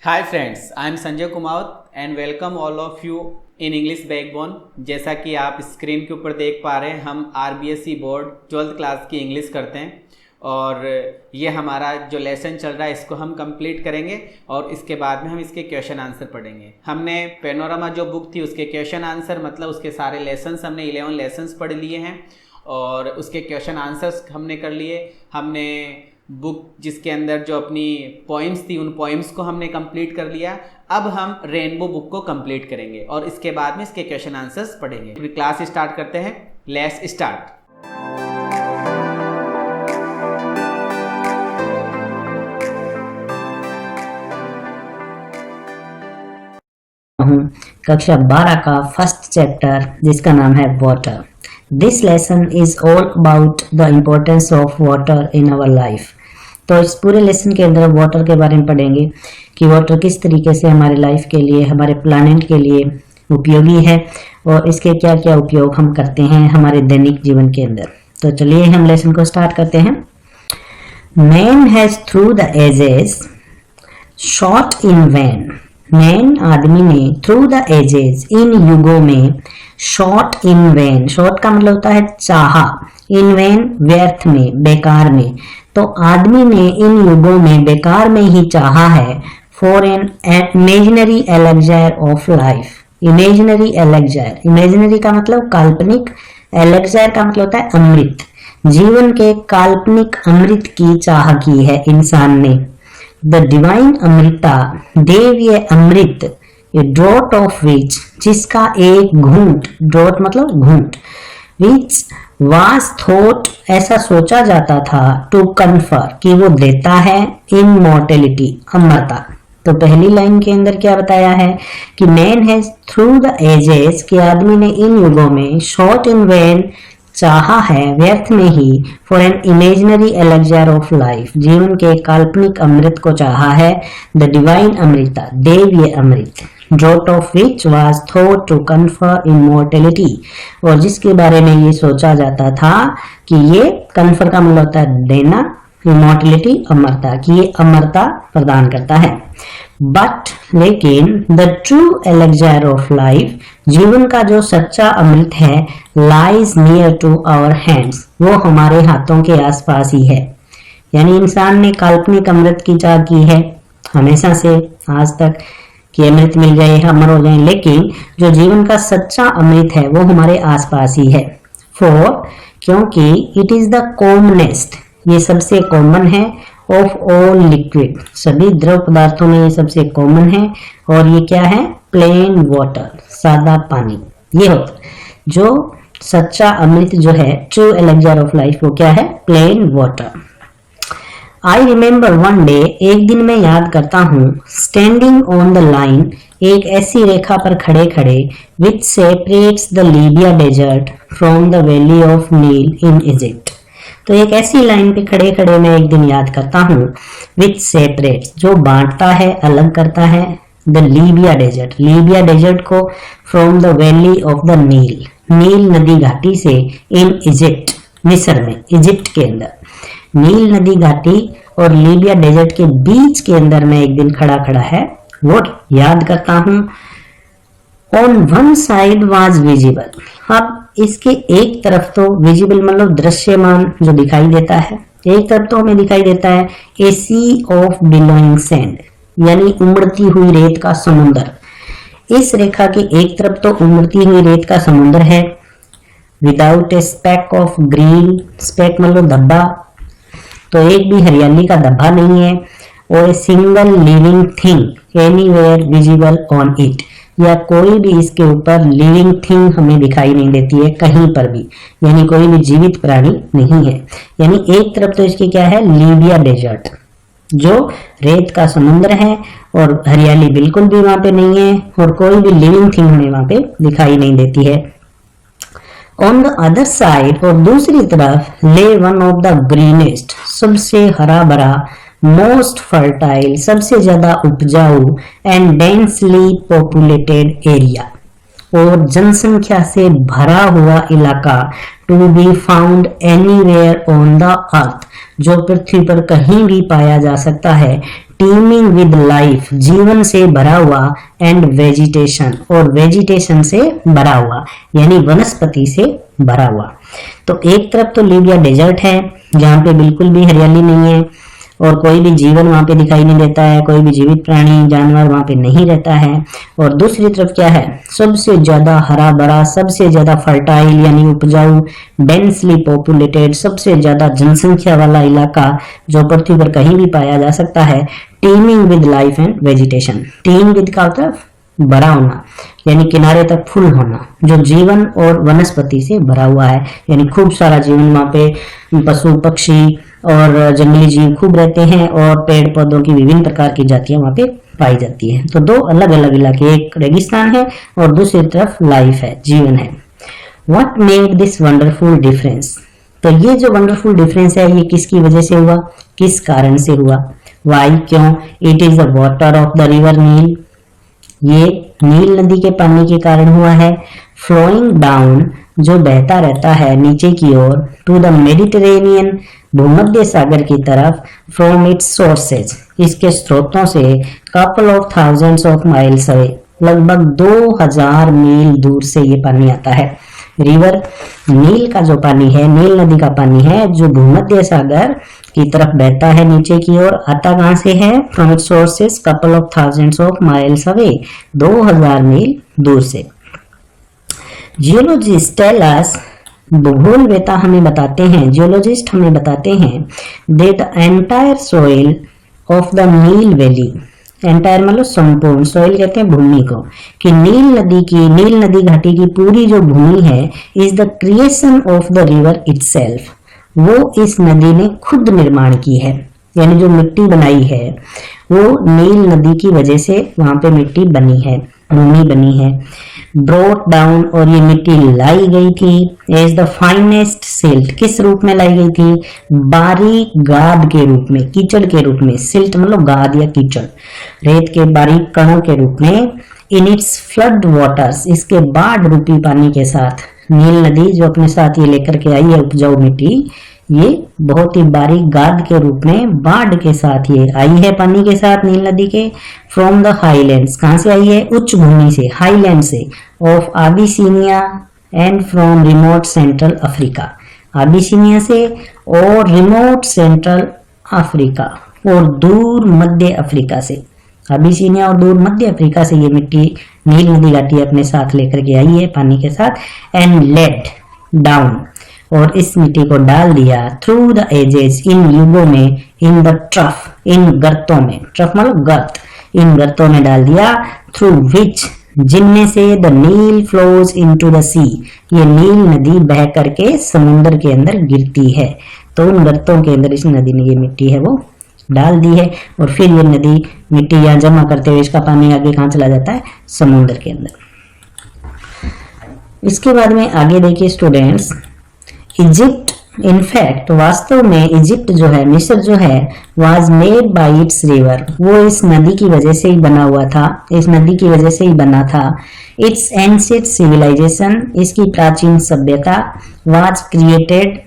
Hi friends, I am Sanjay Kumawat and welcome all of you in English backbone. जैसा कि आप screen के ऊपर देख पा रहे हैं, हम आरबीएसई बोर्ड 12th क्लास की इंग्लिश करते हैं और ये हमारा जो लेसन चल रहा है इसको हम कंप्लीट करेंगे और इसके बाद में हम इसके क्वेश्चन आंसर पढ़ेंगे। हमने पेनोरामा जो बुक थी उसके क्वेश्चन आंसर मतलब उसके सारे लेसन्स हमने 11 लेसन्स पढ़ लिए हैं और उसके क्वेश्चन आंसर्स हमने कर लिए। हमने बुक जिसके अंदर जो अपनी पोइम्स थी उन पोइम्स को हमने कंप्लीट कर लिया। अब हम रेनबो बुक को कंप्लीट करेंगे और इसके बाद में इसके क्वेश्चन आंसर्स पढ़ेंगे। फिर क्लास स्टार्ट करते हैं। Let's start. कक्षा 12 का फर्स्ट चैप्टर जिसका नाम है water. This lesson is all about the importance of water in our life. तो इस पूरे लेसन के अंदर वाटर के बारे में पढ़ेंगे कि वाटर किस तरीके से हमारे लाइफ के लिए, हमारे प्लानेट के लिए उपयोगी है और इसके क्या क्या उपयोग हम करते हैं हमारे दैनिक जीवन के अंदर। तो चलिए हम लेसन को स्टार्ट करते हैं। Man has through the ages sought in vain. Man आदमी ने थ्रू द एजेस इन युगों में शॉट इन वैन। शॉट का मतलब होता है चाहा, इन वैन व्यर्थ में, बेकार में। तो आदमी ने इन युगों में बेकार में ही चाहा है for an imaginary elixir of life. Imaginary elixir, imaginary का मतलब काल्पनिक, एलेक्जायर का मतलब होता है अमृत। जीवन के काल्पनिक अमृत की चाह की है इंसान ने। द डिवाइन अमृता, देवीय अमृत, ए ड्रॉट ऑफ विच, जिसका एक घूंट, ड्रॉट मतलब घूंट, विच वाज थॉट, ऐसा सोचा जाता था, टू कन्फर, कि वो देता है इमॉर्टेलिटी, अमरता। तो पहली लाइन के अंदर क्या बताया है कि man has through the ages, कि आदमी ने इन युगों में शॉट इन वैन, चाहा है व्यर्थ में ही, for an imaginary elixir of life, जीवन के काल्पनिक अमृत को चाहा है, द डिवाइन अमृता, देवीय अमृत, draught of which was thought to confer immortality, और जिसके बारे में ये सोचा जाता था कि ये कन्फर का मतलब होता है देना, इमॉर्टेलिटी अमरता, कि ये अमरता प्रदान करता है। बट लेकिन the true elixir of life, जीवन का जो सच्चा अमृत है, lies near to our hands, वो हमारे हाथों के आसपास ही है। यानी इंसान ने काल्पनिक अमृत की चाह की है हमेशा से आज तक कि अमृत मिल जाए, अमर हो जाए, लेकिन जो जीवन का सच्चा अमृत है वो हमारे आसपास ही है। फॉर, क्योंकि इट इज द कॉमनेस्ट, ये सबसे कॉमन है, ऑफ ऑल लिक्विड, सभी द्रव पदार्थों में ये सबसे कॉमन है। और ये क्या है? प्लेन वाटर, सादा पानी। ये होता जो सच्चा अमृत जो है, ट्रू एलेक्जायर ऑफ लाइफ, वो क्या है? Plain water. I remember one day, एक दिन मैं याद करता हूँ, स्टैंडिंग ऑन द लाइन, एक ऐसी रेखा पर खड़े खड़े, which separates the Libya desert from the valley of Nile in Egypt. तो एक ऐसी लाइन पे खड़े खड़े मैं एक दिन याद करता हूँ, विच सेपरेट्स, जो बांटता है, अलग करता है, the Libya desert, Libya desert को, from the valley of the Nile, Nile नदी घाटी से, इन इजिप्ट, मिस्र में, इजिप्ट के अंदर, नील नदी घाटी और लीबिया डेजर्ट के बीच के अंदर मैं एक दिन खड़ा खड़ा है वो याद करता हूँ। On one side was visible, अब इसके एक तरफ तो विजिबल मतलब दृश्यमान, जो दिखाई देता है, एक तरफ तो हमें दिखाई देता है ए सी ऑफ बिलोइंग सैंड, यानी उमड़ती हुई रेत का समुद्र। इस रेखा के एक तरफ तो उमड़ती हुई रेत का समुद्र है, without a speck of green, speck मतलब धब्बा, तो एक भी हरियाली का धब्बा नहीं है, और a single living thing anywhere visible on it, या कोई भी इसके ऊपर लिविंग थिंग हमें दिखाई नहीं देती है कहीं पर भी, यानी कोई भी जीवित प्राणी नहीं है। यानी एक तरफ तो इसकी क्या है? लीबिया डेजर्ट, जो रेत का समुद्र है, और हरियाली बिल्कुल भी वहां पे नहीं है, और कोई भी लिविंग थिंग हमें वहां पे दिखाई नहीं देती है। ऑन द अदर साइड, और दूसरी तरफ, ले वन ऑफ द ग्रीनेस्ट, सबसे हरा भरा, मोस्ट फर्टाइल, सबसे ज्यादा उपजाऊ, एंड डेंसली पॉपुलेटेड एरिया, और जनसंख्या से भरा हुआ इलाका, to be found anywhere on the earth, जो पृथ्वी पर कहीं भी पाया जा सकता है, टीमिंग विद लाइफ, जीवन से भरा हुआ, एंड वेजिटेशन, और वेजिटेशन से भरा हुआ यानी वनस्पति से भरा हुआ। तो एक तरफ तो लीबिया डेजर्ट है जहाँ पे बिल्कुल भी हरियाली नहीं है और कोई भी जीवन वहां पे दिखाई नहीं देता है, कोई भी जीवित प्राणी जानवर वहां पे नहीं रहता है। और दूसरी तरफ क्या है, सबसे ज्यादा हरा भरा, सबसे ज्यादा फर्टाइल यानी उपजाऊ, डेंसली पॉपुलेटेड, सबसे ज्यादा जनसंख्या वाला इलाका जो पृथ्वी पर कहीं भी पाया जा सकता है। Teeming with life and vegetation, team with का मतलब भरा होना यानी किनारे तक फुल होना, जो जीवन और वनस्पति से भरा हुआ है, यानी खूब सारा जीवन वहां पे, पशु पक्षी और जंगली जीव खूब रहते हैं और पेड़ पौधों की विभिन्न प्रकार की जातियां वहां पे पाई जाती है। तो दो अलग अलग इलाके, एक रेगिस्तान है और दूसरी तरफ लाइफ है, जीवन है। What made this wonderful difference, तो ये जो वंडरफुल डिफरेंस है ये किसकी वजह से हुआ, किस कारण से हुआ, वाई क्यों, it is the water of the river Nile, ये नील नदी के पानी के कारण हुआ है। फ्लोइंग डाउन, जो बहता रहता है नीचे की ओर, टू द मेडिटेरेनियन, भूमध्य सागर की तरफ, फ्रॉम इट्स सोर्सेज, इसके स्रोतों से, couple of thousands of miles away, लगभग 2000 मील दूर से ये पानी आता है। रिवर, नील का जो पानी है, नील नदी का पानी है जो भूमध्य सागर की तरफ बहता है नीचे की ओर, आता कहां से है, from its sources couple of thousands of miles away, 2000 मील दूर से। जियोलॉजिस्ट टेल अस, भूगोलवेता हमें बताते हैं, जियोलॉजिस्ट हमें बताते हैं, that entire soil of the Nile valley, entire मतलब संपूर्ण, सॉइल कहते हैं भूमि को, कि नील नदी घाटी की पूरी जो भूमि है, is the creation of the river itself, वो इस नदी ने खुद निर्माण की है, यानी जो मिट्टी बनाई है वो नील नदी की वजह से वहां पे मिट्टी बनी है, भूमि बनी है। ब्रोट डाउन, और ये मिट्टी लाई गई थी एज द फाइनेस्ट सिल्ट, किस रूप में लाई गई थी, बारीक गाद के रूप में, कीचड़ के रूप में, सिल्ट मतलब गाद या कीचड़, रेत के बारीक कणों के रूप में। इन इट्स फ्लड वाटर्स, इसके बाढ़ रूपी पानी के साथ, नील नदी जो अपने साथ ये लेकर के आई है उपजाऊ मिट्टी, ये बहुत ही बारीक गाद के रूप में बाढ़ के साथ ये आई है पानी के साथ नील नदी के। फ्रॉम द हाईलैंड्स, कहां से आई है, उच्च भूमि से, हाईलैंड से, of Abyssinia and from remote central Africa, Abyssinia से और रिमोट सेंट्रल अफ्रीका और दूर मध्य अफ्रीका से, अबिसिनिया और दूर मध्य अफ्रीका से ये मिट्टी नील नदी घाटी अपने साथ लेकर के आई है पानी के साथ। एंड लेड डाउन, और इस मिट्टी को डाल दिया, थ्रू द एजेस, इन युगों में, इन द ट्रफ, इन गर्तों में, ट्रफ मतलब गर्त, इन गर्तों में डाल दिया, थ्रू विच, जिनमें से the Nile flows into the sea, ये नील नदी बह करके समुद्र के अंदर गिरती है। तो उन गर्तों के अंदर इस नदी ने ये मिट्टी है वो डाल दी है, और फिर ये नदी मिट्टी यहाँ जमा करते हुए इसका पानी आगे कहाँ चला जाता है, समुद्र के अंदर। इसके बाद में आगे देखिए स्टूडेंट्स, इजिप्ट, इनफैक्ट वास्तव में इजिप्ट जो है, मिस्र जो है, was made by it's river, वो इस नदी की वजह से ही बना हुआ था, इस नदी की वजह से ही बना था। इट्स एंशिएंट सिविलाइजेशन, इसकी प्राचीन सभ्यता, वाज क्रिएटेड,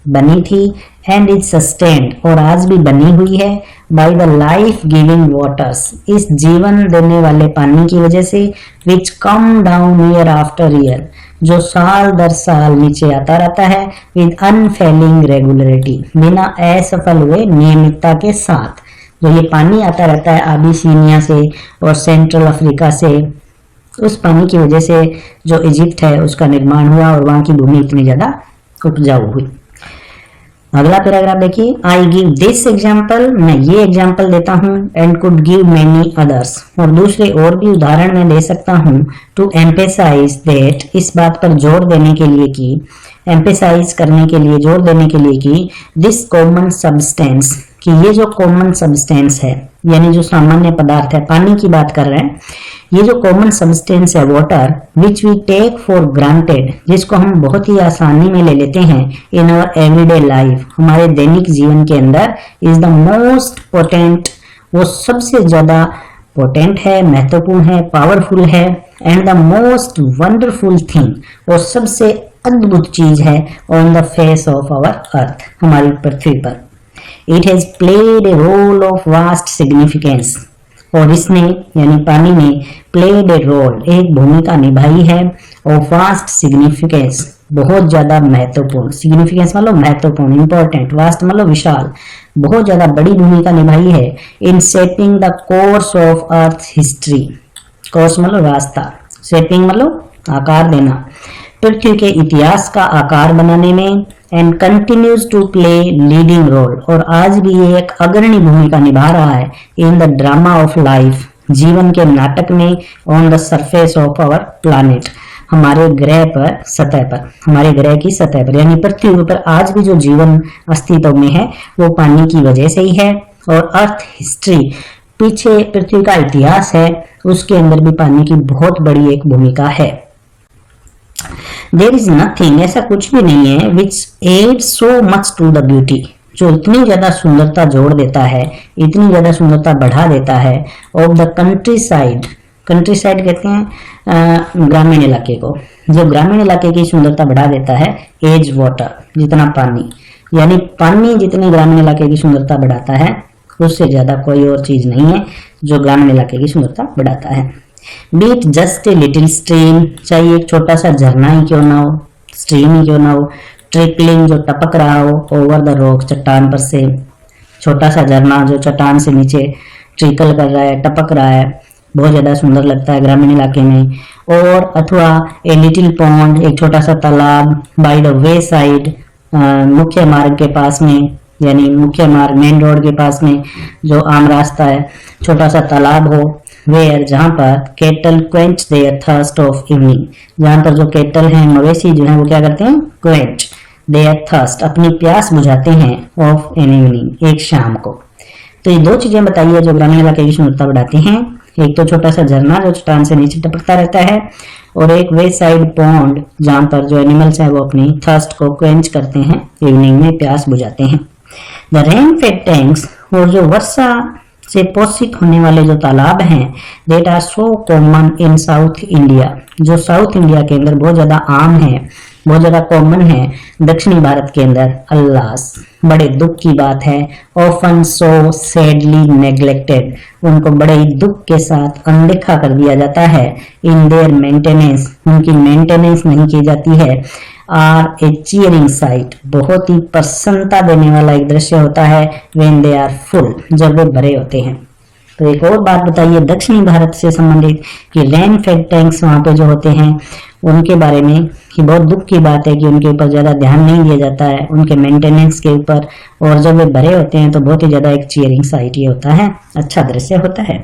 बनी थी, एंड इज सस्टेन्ड, और आज भी बनी हुई है, by the life giving waters, इस जीवन देने वाले पानी की वजह से, which come down year after year, जो साल दर साल नीचे आता रहता है, विद अनफेलिंग रेगुलरिटी, बिना असफल हुए नियमितता के साथ। जो ये पानी आता रहता है आबिसिनिया से और सेंट्रल अफ्रीका से, उस पानी की वजह से जो इजिप्ट है उसका निर्माण हुआ और वहां की भूमि इतनी ज्यादा उपजाऊ हुई। अगला पैराग्राफ देखिए, आई गिव दिस एग्जाम्पल, मैं ये एग्जाम्पल देता हूँ, and could give many others, और दूसरे और भी उदाहरण मैं दे सकता हूँ, टू एम्पेसाइज दैट, इस बात पर जोर देने के लिए कि, एम्पेसाइज करने के लिए, जोर देने के लिए कि, दिस कॉमन सब्सटेंस, कि ये जो कॉमन सब्सटेंस है यानी जो सामान्य पदार्थ है, पानी की बात कर रहे हैं, ये जो कॉमन सब्सटेंस है water, which we take for granted, जिसको हम बहुत ही आसानी में ले लेते हैं, इन आवर एवरीडे लाइफ, हमारे दैनिक जीवन के अंदर, इज द मोस्ट पोटेंट, वो सबसे ज्यादा पोटेंट है, महत्वपूर्ण है, पावरफुल है, and the most wonderful thing, और सबसे अद्भुत चीज है, on the face of our earth, हमारी पृथ्वी पर। It has played a role of vast significance, और इसने यानी पानी ने प्लेड ए रोल, एक भूमिका निभाई है, ऑफ वास्ट सिग्निफिकेंस, बहुत ज्यादा महत्वपूर्ण, सिग्निफिकेंस मतलब महत्वपूर्ण, इंपॉर्टेंट, वास्ट मतलब विशाल, बहुत ज्यादा बड़ी भूमिका निभाई है in setting the course of earth history, course मतलब रास्ता, सेटिंग मतलब आकार देना, पृथ्वी के इतिहास का आकार बनाने में, and continues to play leading role, और आज भी ये एक अग्रणी भूमिका निभा रहा है in the drama of life, जीवन के नाटक में, on the surface of our planet, हमारे ग्रह पर, सतह पर, हमारे ग्रह की सतह पर, यानी पृथ्वी पर आज भी जो जीवन अस्तित्व में है वो पानी की वजह से ही है। और अर्थ हिस्ट्री, पीछे पृथ्वी का इतिहास है, उसके अंदर भी पानी की बहुत बड़ी एक भूमिका है। देयर इज नथिंग, ऐसा कुछ भी नहीं है, which add so much to the beauty, जो इतनी ज्यादा सुंदरता जोड़ देता है, इतनी ज्यादा सुंदरता बढ़ा देता है, of the country side, country side कहते हैं ग्रामीण इलाके को, जो ग्रामीण इलाके की सुंदरता बढ़ा देता है, एज वाटर, जितना पानी, यानी पानी जितनी ग्रामीण इलाके की सुंदरता बढ़ाता है उससे ज्यादा कोई और चीज नहीं है जो ग्रामीण इलाके की सुंदरता बढ़ाता है। But just a little stream, चाहिए एक छोटा सा झरना ही क्यों ना हो, स्ट्रीम ही क्यों ना हो, ट्रिकलिंग जो टपक रहा हो, ओवर द रॉक, चट्टान पर से, छोटा सा झरना जो चट्टान से नीचे ट्रिकल कर रहा है, टपक रहा है, बहुत ज्यादा सुंदर लगता है ग्रामीण इलाके में। और अथवा ए लिटिल पॉन्ड, एक छोटा सा तालाब, बाय द वे साइड, मुख्य मार्ग के पास में, यानी मुख्य मार्ग मेन रोड के पास में जो आम रास्ता है, छोटा सा तालाब हो, वेयर जहां पर cattle quench their thirst of evening, जहां पर जो कैटल हैं, मवेशी जो है वो क्या करते हैं, क्वेंच देयर थर्स्ट, अपनी प्यास बुझाते हैं, ऑफ एन इवनिंग, एक शाम को। तो ये दो चीजें बताइए जो ग्रामीण इलाके की सुंदरता बढ़ाती हैं, एक तो छोटा सा झरना जो चट्टान से नीचे टपकता रहता है, और एक वे साइड पॉन्ड जहां पर जो एनिमल्स हैं वो अपनी थर्स्ट को क्वेंच करते हैं, इवनिंग में प्यास बुझाते हैं। द रेन फेड टैंक्स, और जो वर्षा से पोषित होने वाले जो तालाब हैं, that are so common in South India, जो साउथ इंडिया के अंदर बहुत ज्यादा आम है, बहुत ज्यादा कॉमन है, दक्षिणी भारत के अंदर, अल्लास, बड़े दुख की बात है, ऑफन सो सैडली नेग्लेक्टेड, उनको बड़े ही दुख के साथ अनदेखा कर दिया जाता है, इन देयर मेंटेनेंस, उनकी मेंटेनेंस नहीं की जाती है, आर ए चीयरिंग साइट, बहुत ही प्रसन्नता देने वाला एक दृश्य होता है, व्हेन दे आर फुल, जब वे भरे होते हैं। तो एक और बात बताइए दक्षिणी भारत से संबंधित कि रेन फेड टैंक्स वहां पे जो होते हैं उनके बारे में, कि बहुत दुख की बात है कि उनके ऊपर ज्यादा ध्यान नहीं दिया जाता है, उनके मेंटेनेंस के ऊपर, और जब वे भरे होते हैं तो बहुत ही ज्यादा एक चीयरिंग साइट ये होता है, अच्छा दृश्य होता है।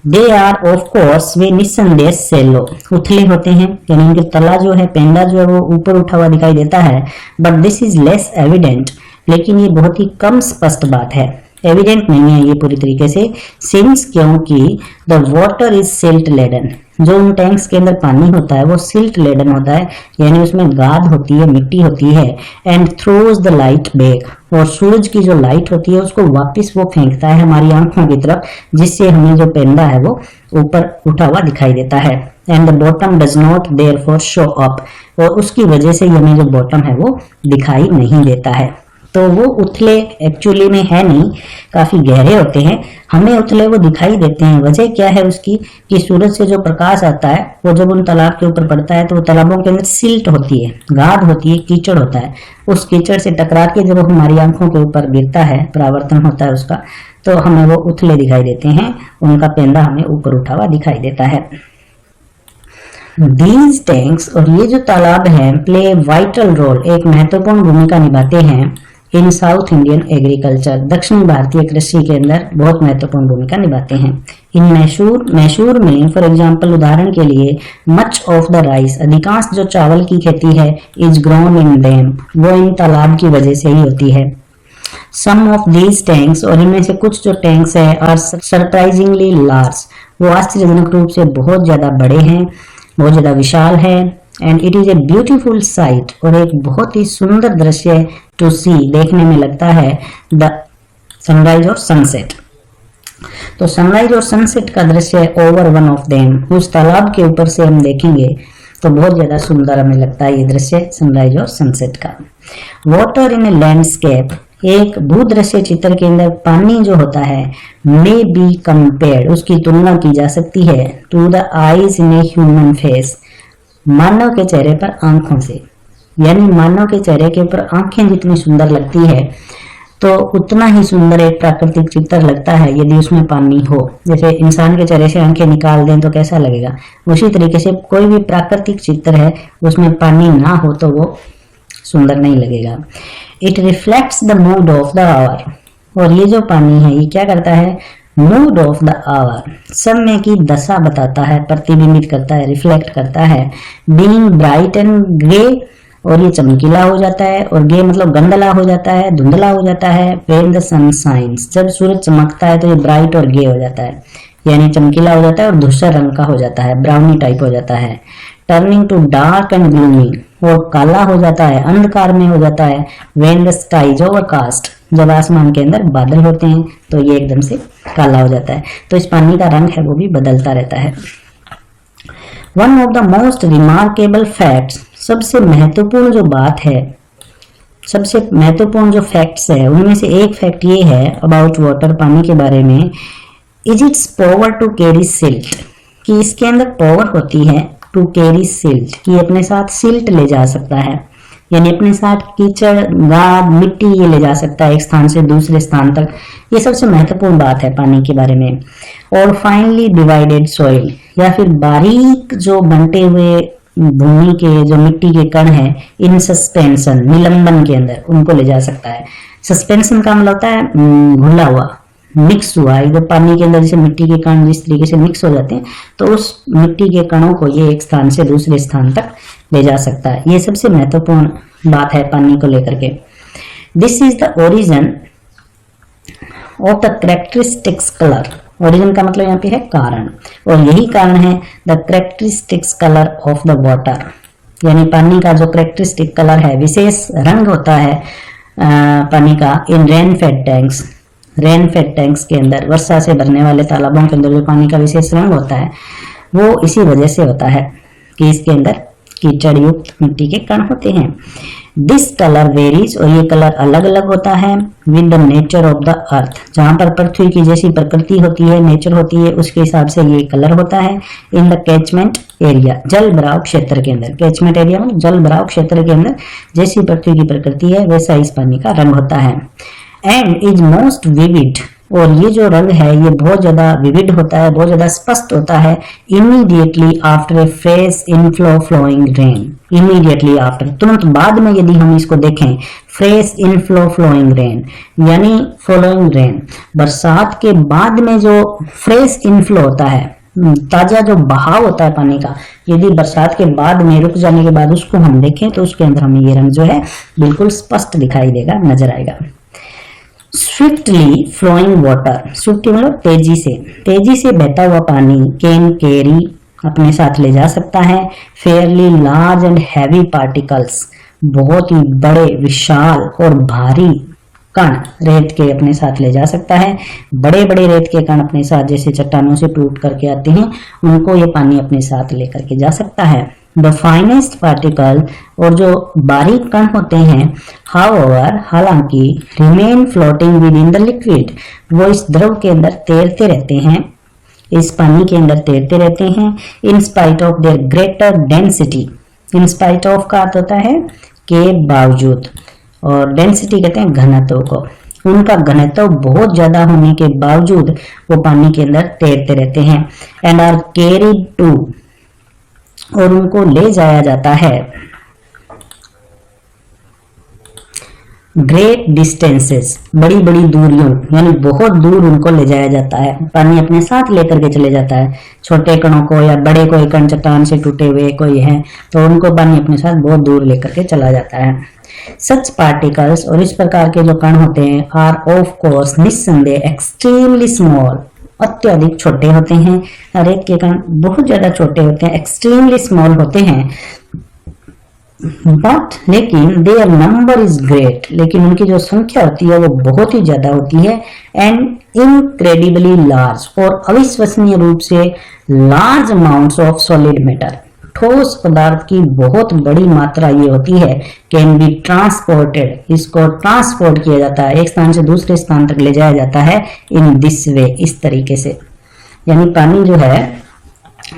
दे आर ऑफ कोर्स, वे निस्संदेह सेलो, उथले होते हैं, यानी उनके तला जो है, पेंडा जो है वो ऊपर उठा हुआ दिखाई देता है, but this is less evident, लेकिन ये बहुत ही कम स्पष्ट बात है, एविडेंट नहीं है ये पूरी तरीके से, सिंस क्योंकि the water is silt laden, जो उन टैंक्स के अंदर पानी होता है वो सिल्ट लेडन होता है, यानी उसमें गाद होती है, मिट्टी होती है, and throws the light back, और सूरज की जो लाइट होती है उसको वापस वो फेंकता है हमारी आंखों की तरफ, जिससे हमें जो पेंदा है वो ऊपर उठा हुआ दिखाई देता है, and the bottom does not therefore show up, और उसकी वजह से हमें जो बॉटम है वो दिखाई नहीं देता है। तो वो उथले एक्चुअली में है नहीं, काफी गहरे होते हैं, हमें उथले वो दिखाई देते हैं। वजह क्या है उसकी, कि सूरज से जो प्रकाश आता है वो जब उन तालाब के ऊपर पड़ता है तो वो तालाबों के अंदर सिल्ट होती है, गाद होती है, कीचड़ होता है, उस कीचड़ से टकरा के जब हमारी आंखों के ऊपर गिरता है, परावर्तन होता है उसका, तो हमें वो उथले दिखाई देते हैं, उनका पेंदा हमें ऊपर उठा हुआ दिखाई देता है। These टैंक्स, और ये जो तालाब हैं, प्ले वाइटल रोल, एक महत्वपूर्ण भूमिका निभाते हैं इन साउथ इंडियन एग्रीकल्चर, दक्षिण भारतीय कृषि के अंदर बहुत महत्वपूर्ण भूमिका निभाते हैं। इन मैसूर में फॉर एग्जांपल, उदाहरण के लिए, मच ऑफ द राइस, अधिकांश जो चावल की खेती है, इज ग्रोन इन देम, वो इन तालाब की वजह से ही होती है। सम ऑफ दीज टैंक्स, और इनमें से कुछ जो टैंक्स है, आर सरप्राइजिंगली लार्ज, वो आश्चर्यजनक रूप से बहुत ज्यादा बड़े हैं, बहुत ज्यादा विशाल है, and it is a beautiful sight, और एक बहुत ही सुंदर दृश्य टू सी, देखने में लगता है, द सनराइज और सनसेट। तो सनराइज और सनसेट का दृश्य ओवर वन ऑफ देम, उस तालाब के ऊपर से हम देखेंगे तो बहुत ज्यादा सुंदर हमें लगता है ये दृश्य सनराइज और सनसेट का। वाटर इन ए लैंडस्केप, एक भूदृश्य चित्र के अंदर पानी जो होता है मे बी कंपेयर्ड, उसकी तुलना की जा सकती है to the eyes in a human face, मानव के चेहरे पर आंखों से। यानी मानव के चेहरे के ऊपर आंखें जितनी सुंदर लगती है तो उतना ही सुंदर एक प्राकृतिक चित्र लगता है यदि उसमें पानी हो। जैसे इंसान के चेहरे से आंखें निकाल दें तो कैसा लगेगा, उसी तरीके से कोई भी प्राकृतिक चित्र है उसमें पानी ना हो तो वो सुंदर नहीं लगेगा। It reflects the mood of the hour, और ये जो पानी है ये क्या करता है, मूड ऑफ द आवर, समय की दशा बताता है, प्रतिबिंबित करता है, रिफ्लेक्ट करता है। बीइंग ब्राइट एंड ग्रे, और ये चमकीला हो जाता है, और गे मतलब गंदला हो जाता है, धुंधला हो जाता है। व्हेन द सन शाइन्स, जब सूरज चमकता है तो ये ब्राइट और गे हो जाता है, यानी चमकीला हो जाता है और धूसर रंग का हो जाता है, ब्राउनी टाइप हो जाता है। Turning to dark and gloomy, और काला हो जाता है, अंधकार में हो जाता है। When the sky is overcast, जब आसमान के अंदर बादल होते हैं तो ये एकदम से काला हो जाता है। तो इस पानी का रंग है वो भी बदलता रहता है। One of the most remarkable facts, सबसे महत्वपूर्ण जो बात है, सबसे महत्वपूर्ण जो फैक्ट्स है उनमें से एक फैक्ट ये है अबाउट वाटर, पानी के बारे में, is its power to carry silt, कि इसके अंदर पावर होती है टू कैरी सिल्ट, कि अपने साथ सिल्ट ले जा सकता है, यानी अपने साथ कीचड़, गाद, मिट्टी ये ले जा सकता है एक स्थान से दूसरे स्थान तक। ये सबसे महत्वपूर्ण बात है पानी के बारे में। और फाइनली डिवाइडेड सॉइल, या फिर बारीक जो बंटे हुए भूमि के जो मिट्टी के कण हैं, इन सस्पेंशन, निलंबन के अंदर उनको ले जा सकता है। सस्पेंशन का मतलब होता है घुला हुआ, मिक्स हुआ, इधर पानी के अंदर जैसे मिट्टी के कण जिस तरीके से मिक्स हो जाते हैं तो उस मिट्टी के कणों को ये एक स्थान से दूसरे स्थान तक ले जा सकता है। ये सबसे महत्वपूर्ण बात है पानी को लेकर के। This is the origin of the characteristics colour, origin का मतलब यहाँ पे है कारण, और यही कारण है the characteristics colour of the water, यानी पानी का जो कैरेक्टरिस्टिक कलर है, विशेष रंग होता है पानी का in rain fed tanks, rain fed tanks के अंदर, वर्षा से भरने वाले तालाबों के अंदर जो पानी का विशेष रंग होता है वो इसी वजह से होता है कि इसके अंदर कीचड़ युक्त मिट्टी के कण होते हैं। दिस कलर वेरीज, और ये कलर अलग अलग होता है with the nature of the earth, जहाँ पर पृथ्वी की जैसी प्रकृति होती है, नेचर होती है, उसके हिसाब से ये कलर होता है। इन द कैचमेंट एरिया, जल भराव क्षेत्र के अंदर, कैचमेंट एरिया में जल भराव क्षेत्र के अंदर जैसी पृथ्वी की प्रकृति है वैसा इस पानी का रंग होता है। एंड इज मोस्ट विविड, और ये जो रंग है ये बहुत ज्यादा विविड होता है, बहुत ज्यादा स्पष्ट होता है। Immediately after a fresh inflow flowing rain, immediately after, तुरंत बाद में यदि हम इसको देखें, फ्रेश इनफ्लो फ्लोइंग रेन यानी फ्लोइंग रेन, बरसात के बाद में जो फ्रेश इनफ्लो होता है, ताजा जो बहाव होता है पानी का, यदि बरसात के बाद में रुक जाने के बाद उसको हम देखें तो उसके अंदर हमें ये रंग जो है बिल्कुल स्पष्ट दिखाई देगा, नजर आएगा। स्विफ्टली फ्लोइंग वाटर, स्विफ्टली मतलब तेजी से बहता हुआ पानी, कैन कैरी अपने साथ ले जा सकता है। Fairly large and heavy particles, बहुत ही बड़े, विशाल और भारी कण रेत के अपने साथ ले जा सकता है। बड़े बड़े रेत के कण अपने साथ जैसे चट्टानों से टूट करके आते हैं उनको ये पानी अपने साथ लेकर के जा सकता है। द फाइनेस्ट पार्टिकल, और जो बारीक कण होते हैं, हाउएवर हालांकि, remain floating with in the liquid, वो इस द्रव के अंदर तैरते रहते हैं, इस पानी के अंदर तैरते रहते हैं। In spite of their greater density, in spite of का अर्थ होता है के बावजूद, और डेंसिटी कहते हैं घनत्व को, उनका घनत्व बहुत ज्यादा होने के बावजूद वो पानी के अंदर तैरते रहते हैं। एंड आर कैरीड टू, और उनको ले जाया जाता है ग्रेट डिस्टेंसेस, बड़ी बड़ी दूरियों, यानी बहुत दूर उनको ले जाया जाता है, पानी अपने साथ लेकर के चले जाता है। छोटे कणों को या बड़े कोई कण चट्टान से टूटे हुए कोई है तो उनको पानी अपने साथ बहुत दूर लेकर के चला जाता है। सच पार्टिकल्स, और इस प्रकार के जो कण होते हैं, आर ऑफ कोर्स निस्संदेह एक्सट्रीमली स्मॉल, अत्यधिक छोटे होते हैं। रेत के कण बहुत ज्यादा छोटे होते हैं, एक्सट्रीमली स्मॉल होते हैं। बट लेकिन देयर नंबर इज ग्रेट, लेकिन उनकी जो संख्या होती है वो बहुत ही ज्यादा होती है। एंड इनक्रेडिबली लार्ज, और अविश्वसनीय रूप से large amounts of solid matter, ठोस पदार्थ की बहुत बड़ी मात्रा ये होती है, कैन बी ट्रांसपोर्टेड, इसको ट्रांसपोर्ट किया जाता है, एक स्थान से दूसरे स्थान तक ले जाया जाता है, इन दिस वे, इस तरीके से। यानी पानी जो है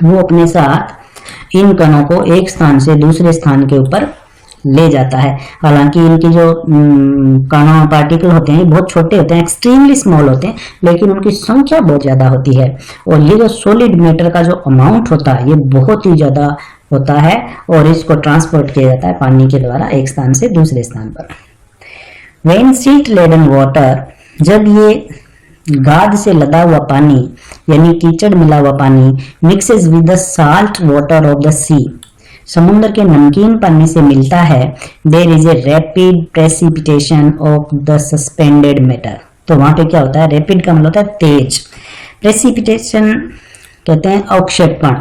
वो अपने साथ इन कणों को एक स्थान से दूसरे स्थान के ऊपर ले जाता है। हालांकि इनकी जो कणों पार्टिकल होते हैं बहुत छोटे होते हैं, एक्सट्रीमली स्मॉल होते हैं, लेकिन उनकी संख्या बहुत ज्यादा होती है और ये जो सॉलिड मैटर का जो अमाउंट होता है ये बहुत ही ज्यादा होता है और इसको ट्रांसपोर्ट किया जाता है पानी के द्वारा एक स्थान से दूसरे स्थान पर। व्हेन सिल्ट लेडन वाटर, जब ये गाद से लदा हुआ पानी यानी कीचड़ मिला हुआ पानी mixes with the salt water of the sea, समुद्र के नमकीन पानी से मिलता है, there is a rapid precipitation of the suspended matter. तो वहां पे क्या होता है, रैपिड का मतलब होता है तेज, प्रेसिपिटेशन कहते हैं अवक्षेपण,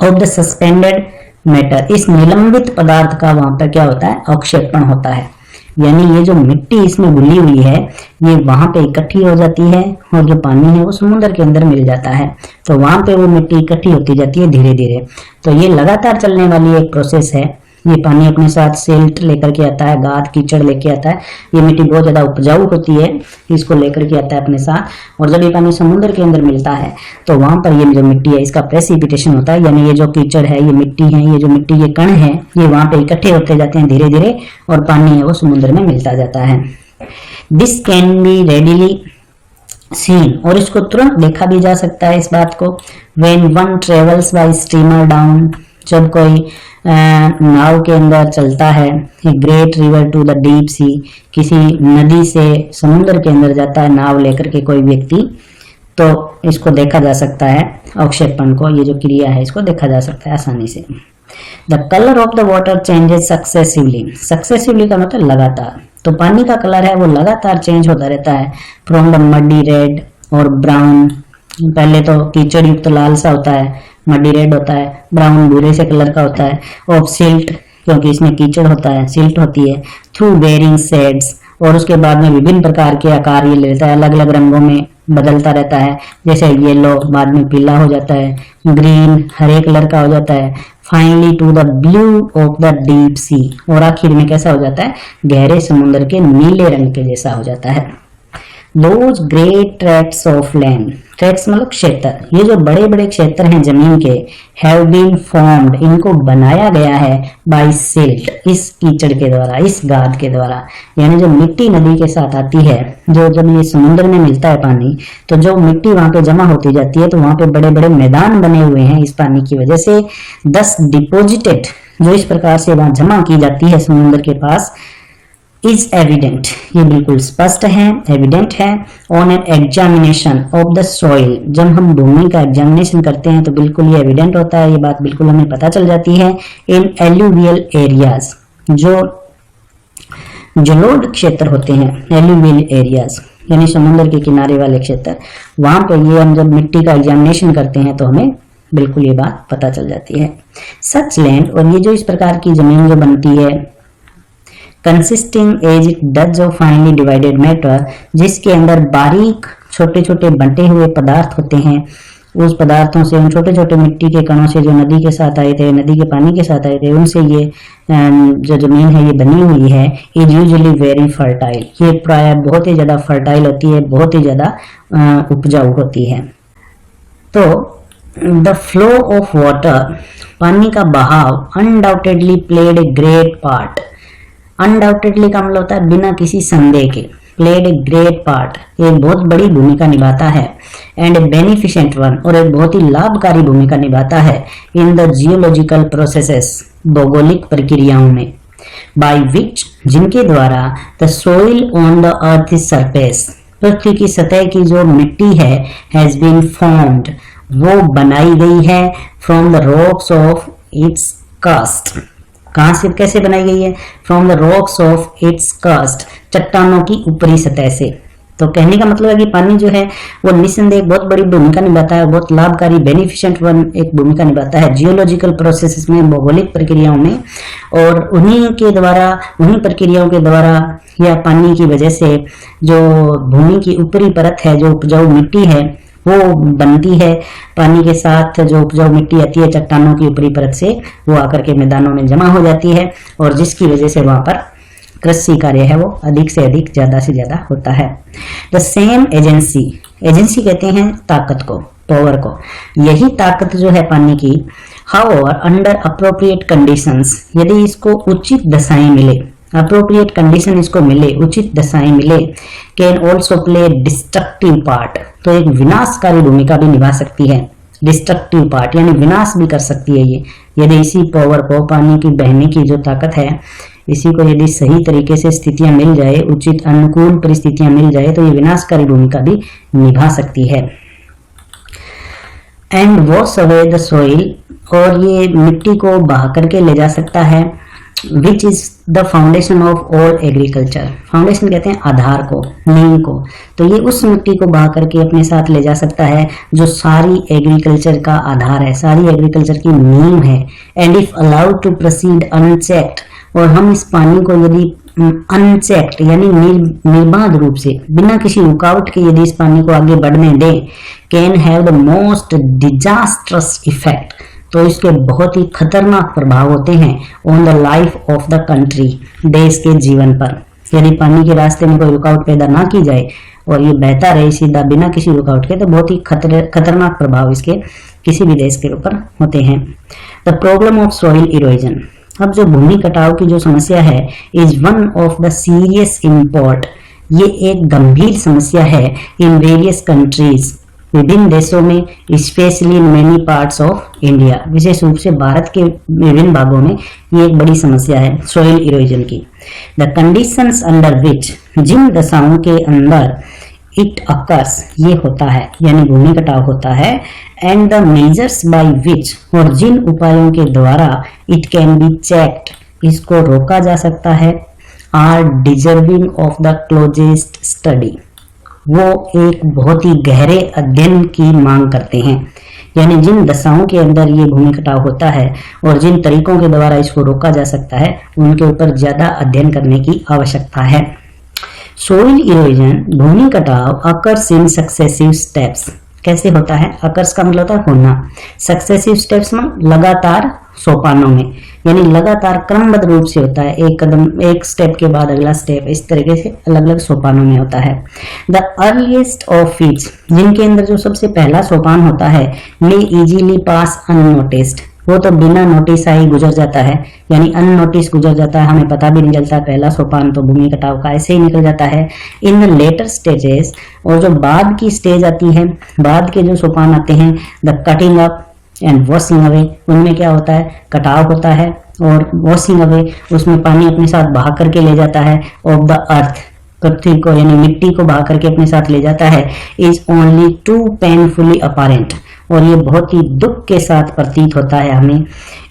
ऑफ द सस्पेंडेड मैटर, इस निलंबित पदार्थ का वहां पर क्या होता है, अवक्षेपण होता है। यानी ये जो मिट्टी इसमें घुली हुई है ये वहां पे इकट्ठी हो जाती है और जो पानी है वो समुद्र के अंदर मिल जाता है, तो वहां पे वो मिट्टी इकट्ठी होती जाती है धीरे धीरे। तो ये लगातार चलने वाली एक प्रोसेस है। ये पानी अपने साथ सिल्ट लेकर के आता है, गाद कीचड़ लेके आता है, ये मिट्टी बहुत ज्यादा उपजाऊ होती है, इसको लेकर के आता है अपने साथ, और जब ये पानी समुद्र के अंदर मिलता है तो वहां पर ये जो मिट्टी है इसका प्रेसिपिटेशन होता है, यानी ये जो कीचड़ है, ये मिट्टी है, ये जो मिट्टी के कण है ये वहां पे इकट्ठे होते जाते हैं धीरे धीरे और पानी है वो समुद्र में मिलता जाता है। This can be readily seen, और इसको तुरंत देखा भी जा सकता है इस बात को, when one travels by steamer down, जब कोई नाव के अंदर चलता है, great river to the deep sea, किसी नदी से समुद्र के अंदर जाता है नाव लेकर के कोई व्यक्ति, तो इसको देखा जा सकता है अवक्षेपण को, ये जो क्रिया है इसको देखा जा सकता है आसानी से। The colour of the water changes successively, successively का मतलब लगातार, तो पानी का कलर है वो लगातार चेंज होता रहता है, फ्रॉम द मडी रेड और ब्राउन, पहले तो कीचड़ युक्त लाल सा होता है, मडी रेड होता है, ब्राउन भूरे से कलर का होता है, ऑफ सिल्ट क्योंकि इसमें कीचड़ होता है, सिल्ट होती है, थ्रू वेरिंग शेड्स, और उसके बाद में विभिन्न प्रकार के आकार ये लेता है, अलग अलग रंगों में बदलता रहता है, जैसे येलो बाद में पीला हो जाता है, ग्रीन हरे कलर का हो जाता है, finally to the blue of the deep sea, और आखिर में कैसा हो जाता है, गहरे समुद्र के नीले रंग के जैसा हो जाता है। Those great tracts of land, tracts मतलब क्षेत्र, ये जो बड़े बड़े क्षेत्र हैं जमीन के, have been formed, इनको बनाया गया है by silt, इस कीचड़ के द्वारा, इस गाद के द्वारा, यानी जो मिट्टी नदी के साथ आती है, जो जब ये समुद्र में मिलता है पानी, तो जो मिट्टी वहां पे जमा होती जाती है तो वहां पे बड़े बड़े मैदान बने हुए हैं इस पानी की वजह से, thus deposited, जो इस प्रकार से वहां जमा की जाती है समुद्र के पास, इज एविडेंट, ये बिल्कुल स्पष्ट है, एविडेंट है, on an examination of the soil, जब हम भूमि का एग्जामिनेशन करते हैं तो बिल्कुल ये एविडेंट होता है, ये बात बिल्कुल हमें पता चल जाती है। इन एल्यूवियल एरियाज, जो जलोढ़ क्षेत्र होते हैं, एल्यूवियल एरियाज यानी समुद्र के किनारे वाले क्षेत्र, वहां पर ये हम जब मिट्टी का एग्जामिनेशन करते हैं तो हमें बिल्कुल ये बात पता चल जाती है। सच लैंड, और ये जो इस प्रकार की जमीन जो बनती है, consisting as it does of finely divided matter, जिसके अंदर बारीक छोटे छोटे बंटे हुए पदार्थ होते हैं, उस पदार्थों से, उन छोटे छोटे मिट्टी के कणों से जो नदी के साथ आए थे, नदी के पानी के साथ आए थे, उनसे ये जो जमीन है ये बनी हुई है, इज यूजुअली वेरी फर्टाइल, ये प्राय बहुत ही ज्यादा फर्टाइल होती है, बहुत ही ज्यादा उपजाऊ होती है। तो द फ्लो ऑफ वाटर, पानी का बहाव, undoubtedly played a great part, undoubtedly का मतलब होता है बिना किसी संदेह के, प्लेड ए ग्रेट पार्ट, एक बहुत बड़ी भूमिका निभाता है, एंड ए बेनिफिशिएंट वन, और एक बहुत ही लाभकारी भूमिका निभाता है, इन द जियोलॉजिकल प्रोसेसेस, भौगोलिक प्रक्रियाओं में, बाय विच, जिनके द्वारा the soil on the earth surface, पृथ्वी की सतह की जो मिट्टी है, हैज बीन फॉर्म्ड, वो बनाई गई है, from the rocks of its crust, कहां से कैसे बनाई गई है, from the rocks of its crust, चट्टानों की ऊपरी सतह से। तो कहने का मतलब है कि पानी जो है वो निस्संदेह बहुत बड़ी भूमिका निभाता है, बहुत लाभकारी, बेनिफिशिएंट वन एक भूमिका निभाता है जियोलॉजिकल प्रोसेसेस में, भौगोलिक प्रक्रियाओं में, और उन्हीं के द्वारा, उन्हीं प्रक्रियाओं के द्वारा या पानी की वजह से जो भूमि की ऊपरी परत है, जो उपजाऊ मिट्टी है, वो बनती है पानी के साथ, जो उपजाऊ मिट्टी आती है चट्टानों की ऊपरी परत से, वो आकर के मैदानों में जमा हो जाती है और जिसकी वजह से वहां पर कृषि कार्य है वो अधिक से अधिक, ज्यादा से ज्यादा होता है। द सेम एजेंसी, एजेंसी कहते हैं ताकत को, पावर को, यही ताकत जो है पानी की, हाउएवर अंडर अप्रोप्रिएट कंडीशंस, यदि इसको उचित दशाएं मिले, अप्रोप्रिएट कंडीशन इसको मिले, उचित दशाएं मिले, can also play destructive part, तो एक विनाशकारी भूमिका भी निभा सकती है। डिस्ट्रक्टिव पार्ट यानी विनाश भी कर सकती है ये, यदि इसी पावर को, पानी की बहने की जो ताकत है, इसी को यदि सही तरीके से स्थितियां मिल जाए, उचित अनुकूल परिस्थितियां मिल जाए, तो ये विनाशकारी भूमिका भी निभा सकती है। And wash away the soil, और ये मिट्टी को बहा करके ले जा सकता है, which is the foundation of all agriculture, foundation कहते हैं आधार को, नींव को, तो ये उस मिट्टी को बहा करके अपने साथ ले जा सकता है जो सारी एग्रीकल्चर का आधार है, सारी एग्रीकल्चर की नींव है। And if allowed to proceed unchecked, और हम इस पानी को यदि अनचेक्ड यानी निर्बाध रूप से, बिना किसी रुकावट के यदि इस पानी को आगे बढ़ने दें, can have the most disastrous effect, तो इसके बहुत ही खतरनाक प्रभाव होते हैं on the life of the country, देश के जीवन पर। यदि पानी के रास्ते में कोई रुकावट पैदा ना की जाए और ये बहता रहे सीधा बिना किसी रुकावट के, तो बहुत ही खतरनाक प्रभाव इसके किसी भी देश के ऊपर होते हैं। The problem of soil erosion, अब जो भूमि कटाव की जो समस्या है, is one of the serious import, ये एक गंभीर समस्या है इन वेरियस कंट्रीज, विभिन्न देशों में, specially in many parts of India, विशेष रूप से भारत के विभिन्न भागों में ये एक बड़ी समस्या है सॉइल इरोजन की। द कंडीशंस अंडर विच, जिन दशाओं के अंदर इट अकर्स, ये होता है यानी भूमि कटाव होता है, and the measures by which, और जिन उपायों के द्वारा इट कैन बी चेक्ड, इसको रोका जा सकता है, are deserving of the closest study, वो एक बहुत ही गहरे अध्ययन की मांग करते हैं। यानी जिन दशाओं के अंदर ये भूमि कटाव होता है और जिन तरीकों के द्वारा इसको रोका जा सकता है, उनके ऊपर ज्यादा अध्ययन करने की आवश्यकता है। सोइल इरोजन, भूमि कटाव, अकर्स इन सक्सेसिव स्टेप्स, कैसे होता है? अकर्स का मतलब होता है होना, सक्सेसिव स्टेप्स में लगातार सोपानों में, यानी लगातार क्रमबद्ध रूप से होता है, एक कदम, एक स्टेप के बाद अगला स्टेप, इस तरीके से अलग अलग सोपानों में होता है। द अर्लीस्ट ऑफ विच, जिनके अंदर जो सबसे पहला सोपान होता है, मे इजीली पास अननोटिस्ड, वो तो बिना नोटिस आई गुजर जाता है, यानी अननोटिस गुजर जाता है, हमें पता भी नहीं चलता, पहला सोपान तो भूमि कटाव का ऐसे ही निकल जाता है। इन द लेटर स्टेजेस, और जो बाद की स्टेज आती है, बाद के जो सोपान आते हैं, the cutting up and washing away, उनमें क्या होता है? कटाव होता है, और वॉशिंग अवे, उसमें पानी अपने साथ बहा करके ले जाता है, ऑफ द अर्थ, पृथ्वी को यानी मिट्टी को बहा करके अपने साथ ले जाता है, is only too painfully apparent, और ये बहुत ही दुख के साथ प्रतीत होता है हमें,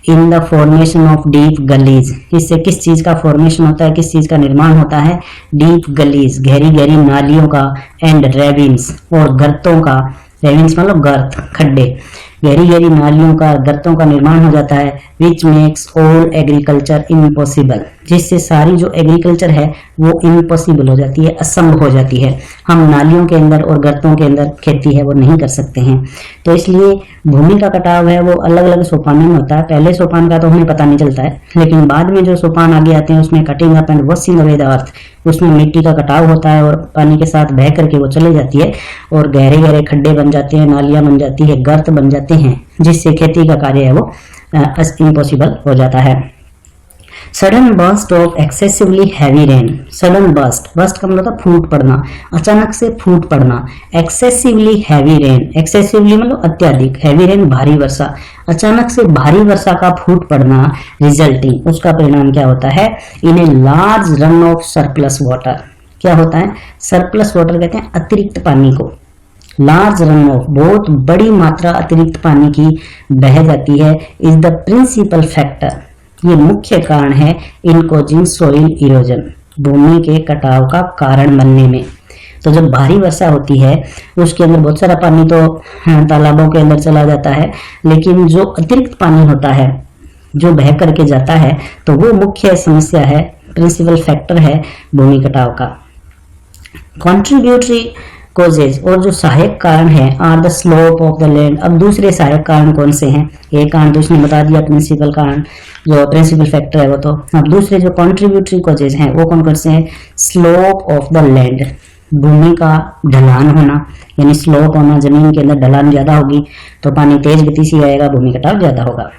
in the formation of deep gullies, इससे किस चीज का फॉर्मेशन होता है, किस चीज का निर्माण होता है? डीप गलीज, गहरी गहरी नालियों का, एंड रेविन्स, और गर्तों का, रेविन्स मतलब गर्त, खड्डे, गहरी गहरी नालियों का, गर्तों का निर्माण हो जाता है, which makes all agriculture impossible, जिससे सारी जो एग्रीकल्चर है वो इम्पॉसिबल हो जाती है, असंभव हो जाती है। हम नालियों के अंदर और गर्तों के अंदर खेती है वो नहीं कर सकते हैं। तो इसलिए भूमि का कटाव है वो अलग अलग सोपानों में होता है। पहले सोपान का तो हमें पता नहीं चलता है, लेकिन बाद में जो सोपान आगे आते हैं उसमें cutting up and washing away the earth, उसमें मिट्टी का कटाव होता है और पानी के साथ बह करके वो चले जाती है, और गहरे गहरे खड्डे बन जाते हैं, नालियां बन जाती है, गर्त बन जाते हैं, जिससे खेती का कार्य है वो इम्पॉसिबल हो जाता है। Sudden burst of excessively heavy rain, sudden burst, burst का मतलब फूट पड़ना, अचानक से फूट पड़ना, एक्सेसिवली हैवी रेन, एक्सेसिवली मतलब अत्यधिक, हैवी रेन भारी वर्षा, अचानक से भारी वर्षा का फूट पड़ना, रिजल्टिंग, उसका परिणाम क्या होता है? In a large run of surplus water, क्या होता है? सरप्लस वाटर कहते हैं अतिरिक्त पानी को, लार्ज रन ऑफ, बहुत बड़ी मात्रा अतिरिक्त पानी की बह जाती है, इज द प्रिंसिपल फैक्टर, ये मुख्य कारण है इन कोजिंग सोइल इरोजन, भूमि के कटाव का कारण बनने में। तो जब भारी वर्षा होती है उसके अंदर बहुत सारा पानी तो तालाबों के अंदर चला जाता है, लेकिन जो अतिरिक्त पानी होता है जो बह करके जाता है, तो वो मुख्य समस्या है, प्रिंसिपल फैक्टर है भूमि कटाव का। कंट्रीब्यूटरी कोजेज और जो सहायक कारण है are the slope of the land. अब दूसरे सहायक कारण कौन से हैं? एक कारण तो उसने बता दिया, प्रिंसिपल कारण जो प्रिंसिपल फैक्टर है वो तो। अब दूसरे जो कॉन्ट्रीब्यूटरी कोजेज हैं वो कौन कौन से हैं? स्लोप ऑफ द लैंड, भूमि का ढलान होना, यानी स्लोप होना, जमीन के अंदर ढलान ज्यादा होगी तो पानी तेज गति से आएगा, भूमि कटाव ज्यादा होगा।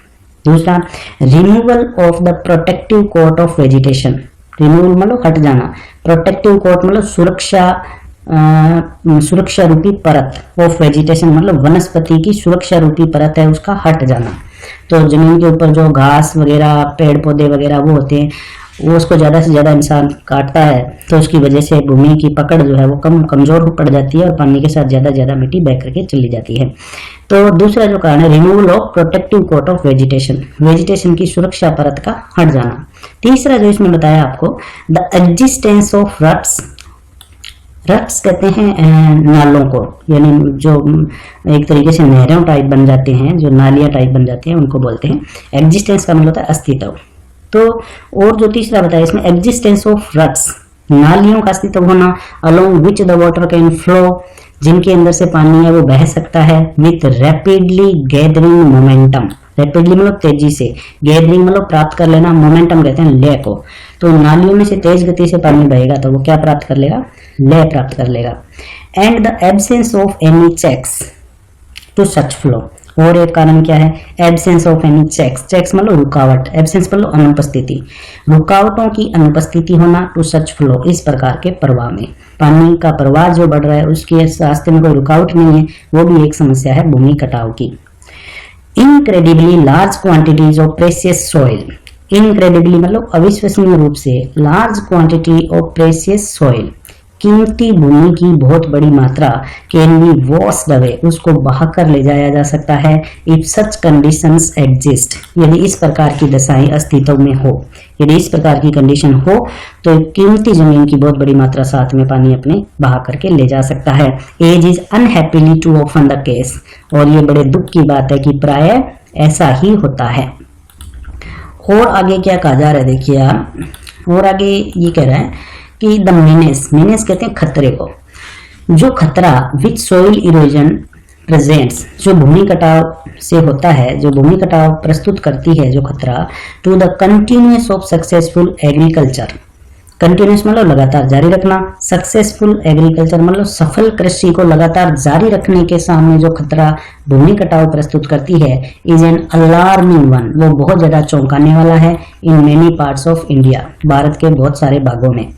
दूसरा, removal of the protective coat of vegetation. Removal मतलब हट जाना, प्रोटेक्टिव कोट मतलब सुरक्षा रूपी परत, ऑफ वेजिटेशन मतलब वनस्पति की सुरक्षा रूपी परत है उसका हट जाना। तो जमीन के ऊपर जो घास वगैरह, पेड़ पौधे वगैरह वो होते हैं, वो उसको ज्यादा से ज्यादा इंसान काटता है तो उसकी वजह से भूमि की पकड़ जो है वो कमजोर पड़ जाती है और पानी के साथ ज्यादा मिट्टी बह करके चली जाती है। तो दूसरा जो कारण है removal of protective coat of vegetation, vegetation की सुरक्षा परत का हट जाना। तीसरा जो इसमें बताया आपको, द एग्जिस्टेंस ऑफ रट्स। रट्स कहते हैं नालों को, यानी जो एक तरीके से नहरों टाइप बन जाते हैं, जो नालियां टाइप बन जाते हैं उनको बोलते हैं। एग्जिस्टेंस का मतलब होता है अस्तित्व। तो और जो तीसरा बताया इसमें, एग्जिस्टेंस ऑफ रट्स, नालियों का अस्तित्व होना, along which the water can flow, जिनके अंदर से पानी है वो बह सकता है, with rapidly gathering momentum. Rapidly मतलब तेजी से, गैदरिंग मतलब प्राप्त कर लेना, मोमेंटम कहते हैं लय को। तो नालियों में से तेज गति से पानी बहेगा तो वो क्या प्राप्त कर लेगा? लय प्राप्त कर लेगा। And the absence of any checks to such flow. और एक कारण क्या है? Absence of any checks. Checks मतलब रुकावट, एब्सेंस मतलब अनुपस्थिति, रुकावटों की अनुपस्थिति होना टू सच फ्लो, इस प्रकार के प्रवाह में। पानी का प्रवाह जो बढ़ रहा है उसके रास्ते में कोई रुकावट नहीं है, वो भी एक समस्या है भूमि कटाव की। Incredibly large quantities of precious soil. Incredibly मतलब अविश्वसनीय रूप से, large quantity of precious soil, कीमती भूमि की बहुत बड़ी मात्रा कैन बी वॉश्ड अवे, उसको बहाकर ले जाया जा सकता है। इफ सच कंडीशंस एग्जिस्ट, यदि इस प्रकार की दशाएं अस्तित्व में हो, यदि इस प्रकार की कंडीशन हो तो कीमती जमीन की बहुत बड़ी मात्रा साथ में पानी अपने बहा करके ले जा सकता है। As is unhappily too often the case, और ये बड़े दुख की बात है कि प्राय ऐसा ही होता है। और आगे क्या कहा जा रहा है देखिए आप, और आगे ये कह रहा है कि द मीनेस, मीनेस कहते हैं खतरे को, जो खतरा विच सोइल इरोजन प्रेजेंट्स, जो भूमि कटाव से होता है, जो भूमि कटाव प्रस्तुत करती है जो खतरा, to the continuous of successful agriculture. Continuous मतलब लगातार जारी रखना, सक्सेसफुल एग्रीकल्चर मतलब सफल कृषि को लगातार जारी रखने के सामने जो खतरा भूमि कटाव प्रस्तुत करती है, इज एन अलार्मिंग वन, वो बहुत ज्यादा चौंकाने वाला है। इन many parts of India, Bharat के बहुत सारे भागों में।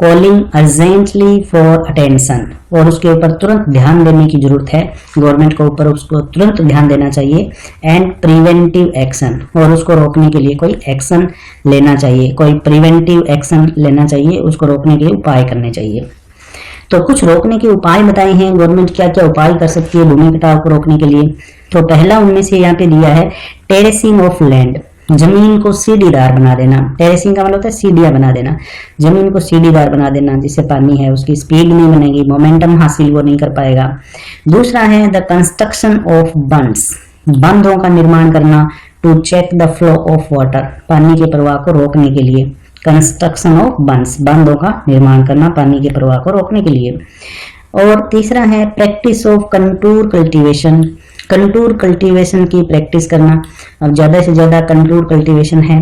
कॉलिंग अर्जेंटली फॉर अटेंशन, और उसके ऊपर तुरंत ध्यान देने की जरूरत है, गवर्नमेंट को ऊपर उसको तुरंत ध्यान देना चाहिए। एंड प्रिवेंटिव एक्शन, और उसको रोकने के लिए कोई एक्शन लेना चाहिए, कोई प्रिवेंटिव एक्शन लेना चाहिए, उसको रोकने के लिए उपाय करने चाहिए। तो कुछ रोकने के उपाय बताए हैं, गवर्नमेंट क्या क्या उपाय कर सकती है भूमि कटाव को रोकने के लिए। तो पहला उनमें से यहाँ पे दिया है टेरेसिंग ऑफ लैंड, जमीन को सीढ़ीदार बना देना। टेरेसिंग का मतलब होता है सीढ़ियां बना देना, जमीन को सीढ़ीदार बना देना, जिससे पानी है उसकी स्पीड नहीं बनेगी, मोमेंटम हासिल वो नहीं कर पाएगा। दूसरा है द कंस्ट्रक्शन ऑफ बंड्स, बंधों का निर्माण करना, to check the flow of water, पानी के प्रवाह को रोकने के लिए। कंस्ट्रक्शन ऑफ बंड्स, बंधों का निर्माण करना पानी के प्रवाह को रोकने के लिए। और तीसरा है practice of contour cultivation, contour cultivation की प्रैक्टिस करना। अब ज़्यादा से ज़्यादा कंटूर कल्टीवेशन है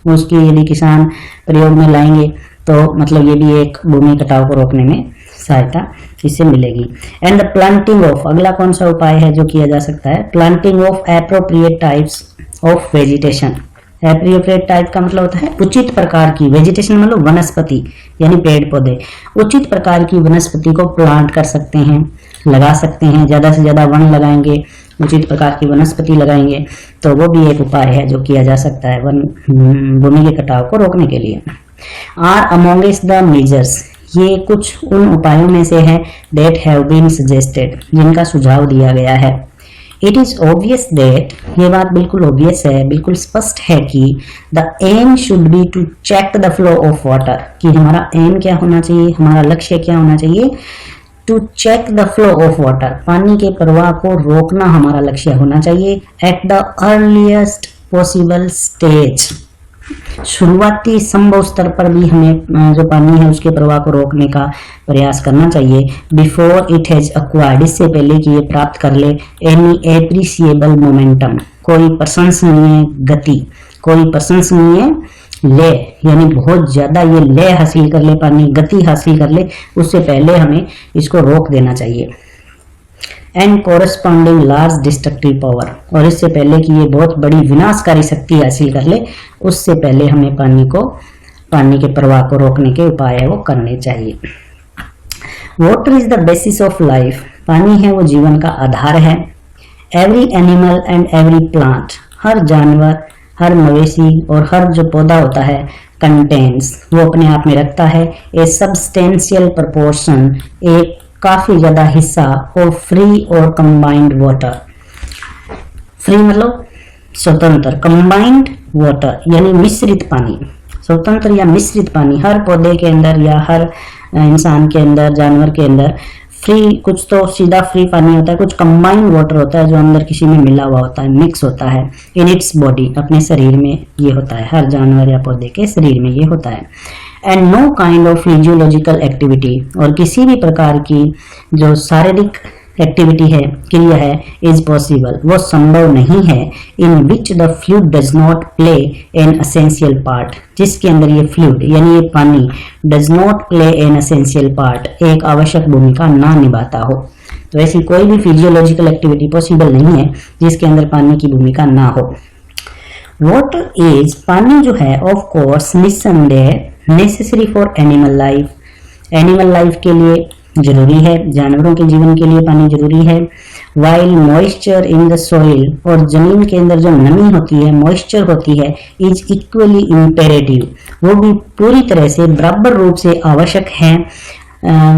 उसकी यदि किसान प्रयोग में लाएंगे तो मतलब ये भी एक भूमि कटाव को रोकने में सहायता इससे मिलेगी। एंड द प्लांटिंग ऑफ, अगला कौन सा उपाय है जो किया जा सकता है? Planting of appropriate types of vegetation. Appropriate type का मतलब होता है उचित प्रकार की, वेजिटेशन मतलब वनस्पति यानी पेड़ पौधे, उचित प्रकार की वनस्पति को प्लांट कर सकते हैं, लगा सकते हैं। ज़्यादा से ज़्यादा वन लगाएंगे, उचित प्रकार की वनस्पति लगाएंगे तो वो भी एक उपाय है जो किया जा सकता है वन भूमि के कटाव को रोकने के लिए। आर अमोंगेस्ट द मेजर्स, ये कुछ उन उपायों में से है दैट हैव बीन सजेस्टेड, जिनका सुझाव दिया गया है। इट इज ऑब्वियस दैट, ये बात बिल्कुल ऑब्वियस है, बिल्कुल स्पष्ट है कि the aim should be to check the flow of water, कि हमारा एम क्या होना चाहिए, हमारा लक्ष्य क्या होना चाहिए? To check the flow of water, पानी के प्रवाह को रोकना हमारा लक्ष्य होना चाहिए। At the earliest possible stage, शुरुआती संभव स्तर पर भी हमें जो पानी है उसके प्रवाह को रोकने का प्रयास करना चाहिए। बिफोर इट हैज अक्वायर्ड, इससे पहले कि ये प्राप्त कर ले एनी एप्रिसिएबल मोमेंटम, कोई प्रशंसनीय गति, कोई प्रशंसनीय ले, यानी बहुत ज्यादा ये ले हासिल कर ले, पानी गति हासिल कर ले, उससे पहले हमें इसको रोक देना चाहिए। And corresponding large destructive power, और इससे पहले कि ये बहुत बड़ी विनाशकारी शक्ति हासिल कर ले, उससे पहले हमें पानी के प्रवाह को रोकने के उपाय है वो करने चाहिए। Water is the basis of life, पानी है वो जीवन का आधार है। Every animal and every plant, हर जानवर, हर मवेशी और हर जो पौधा होता है, कंटेन्स, वो अपने आप में रखता है ए सब्सटेंशियल प्रोपोर्शन, एक काफी ज्यादा हिस्सा ऑफ फ्री और कंबाइंड वाटर। फ्री मतलब स्वतंत्र, कंबाइंड वाटर यानी मिश्रित पानी, स्वतंत्र या मिश्रित पानी हर पौधे के अंदर या हर इंसान के अंदर, जानवर के अंदर फ्री, कुछ तो सीधा फ्री पानी होता है, कुछ कंबाइंड वाटर होता है जो अंदर किसी में मिला हुआ होता है, मिक्स होता है। इन इट्स बॉडी, अपने शरीर में ये होता है, हर जानवर या पौधे के शरीर में ये होता है। And know kind of physiological activity, और किसी भी प्रकार की जो शारीरिक एक्टिविटी है, क्रिया है, इज पॉसिबल, वो संभव नहीं है, in which the fluid does not play an essential part, जिसके अंदर ये फ्लूइड यानी ये पानी does not play an essential part, एक आवश्यक भूमिका ना निभाता हो। तो ऐसी कोई भी फिजियोलॉजिकल एक्टिविटी पॉसिबल नहीं है जिसके अंदर पानी की भूमिका ना हो। वाटर इज, पानी जो है ऑफ कोर्स निस्संदेह necessary for animal life, animal life के लिए जरूरी है, जानवरों के जीवन के लिए पानी जरूरी है। While moisture in the soil, और जमीन के अंदर जो नमी होती है, मॉइस्चर होती है, इज इक्वली इम्पेरेटिव, वो भी पूरी तरह से बराबर रूप से आवश्यक है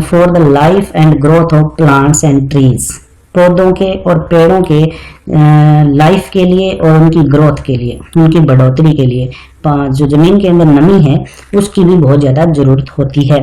for the life and growth of plants and trees, पौधों के और पेड़ों के लाइफ के लिए और उनकी ग्रोथ के लिए, उनकी बढ़ोतरी के लिए जो जमीन के अंदर नमी है उसकी भी बहुत ज्यादा जरूरत होती है।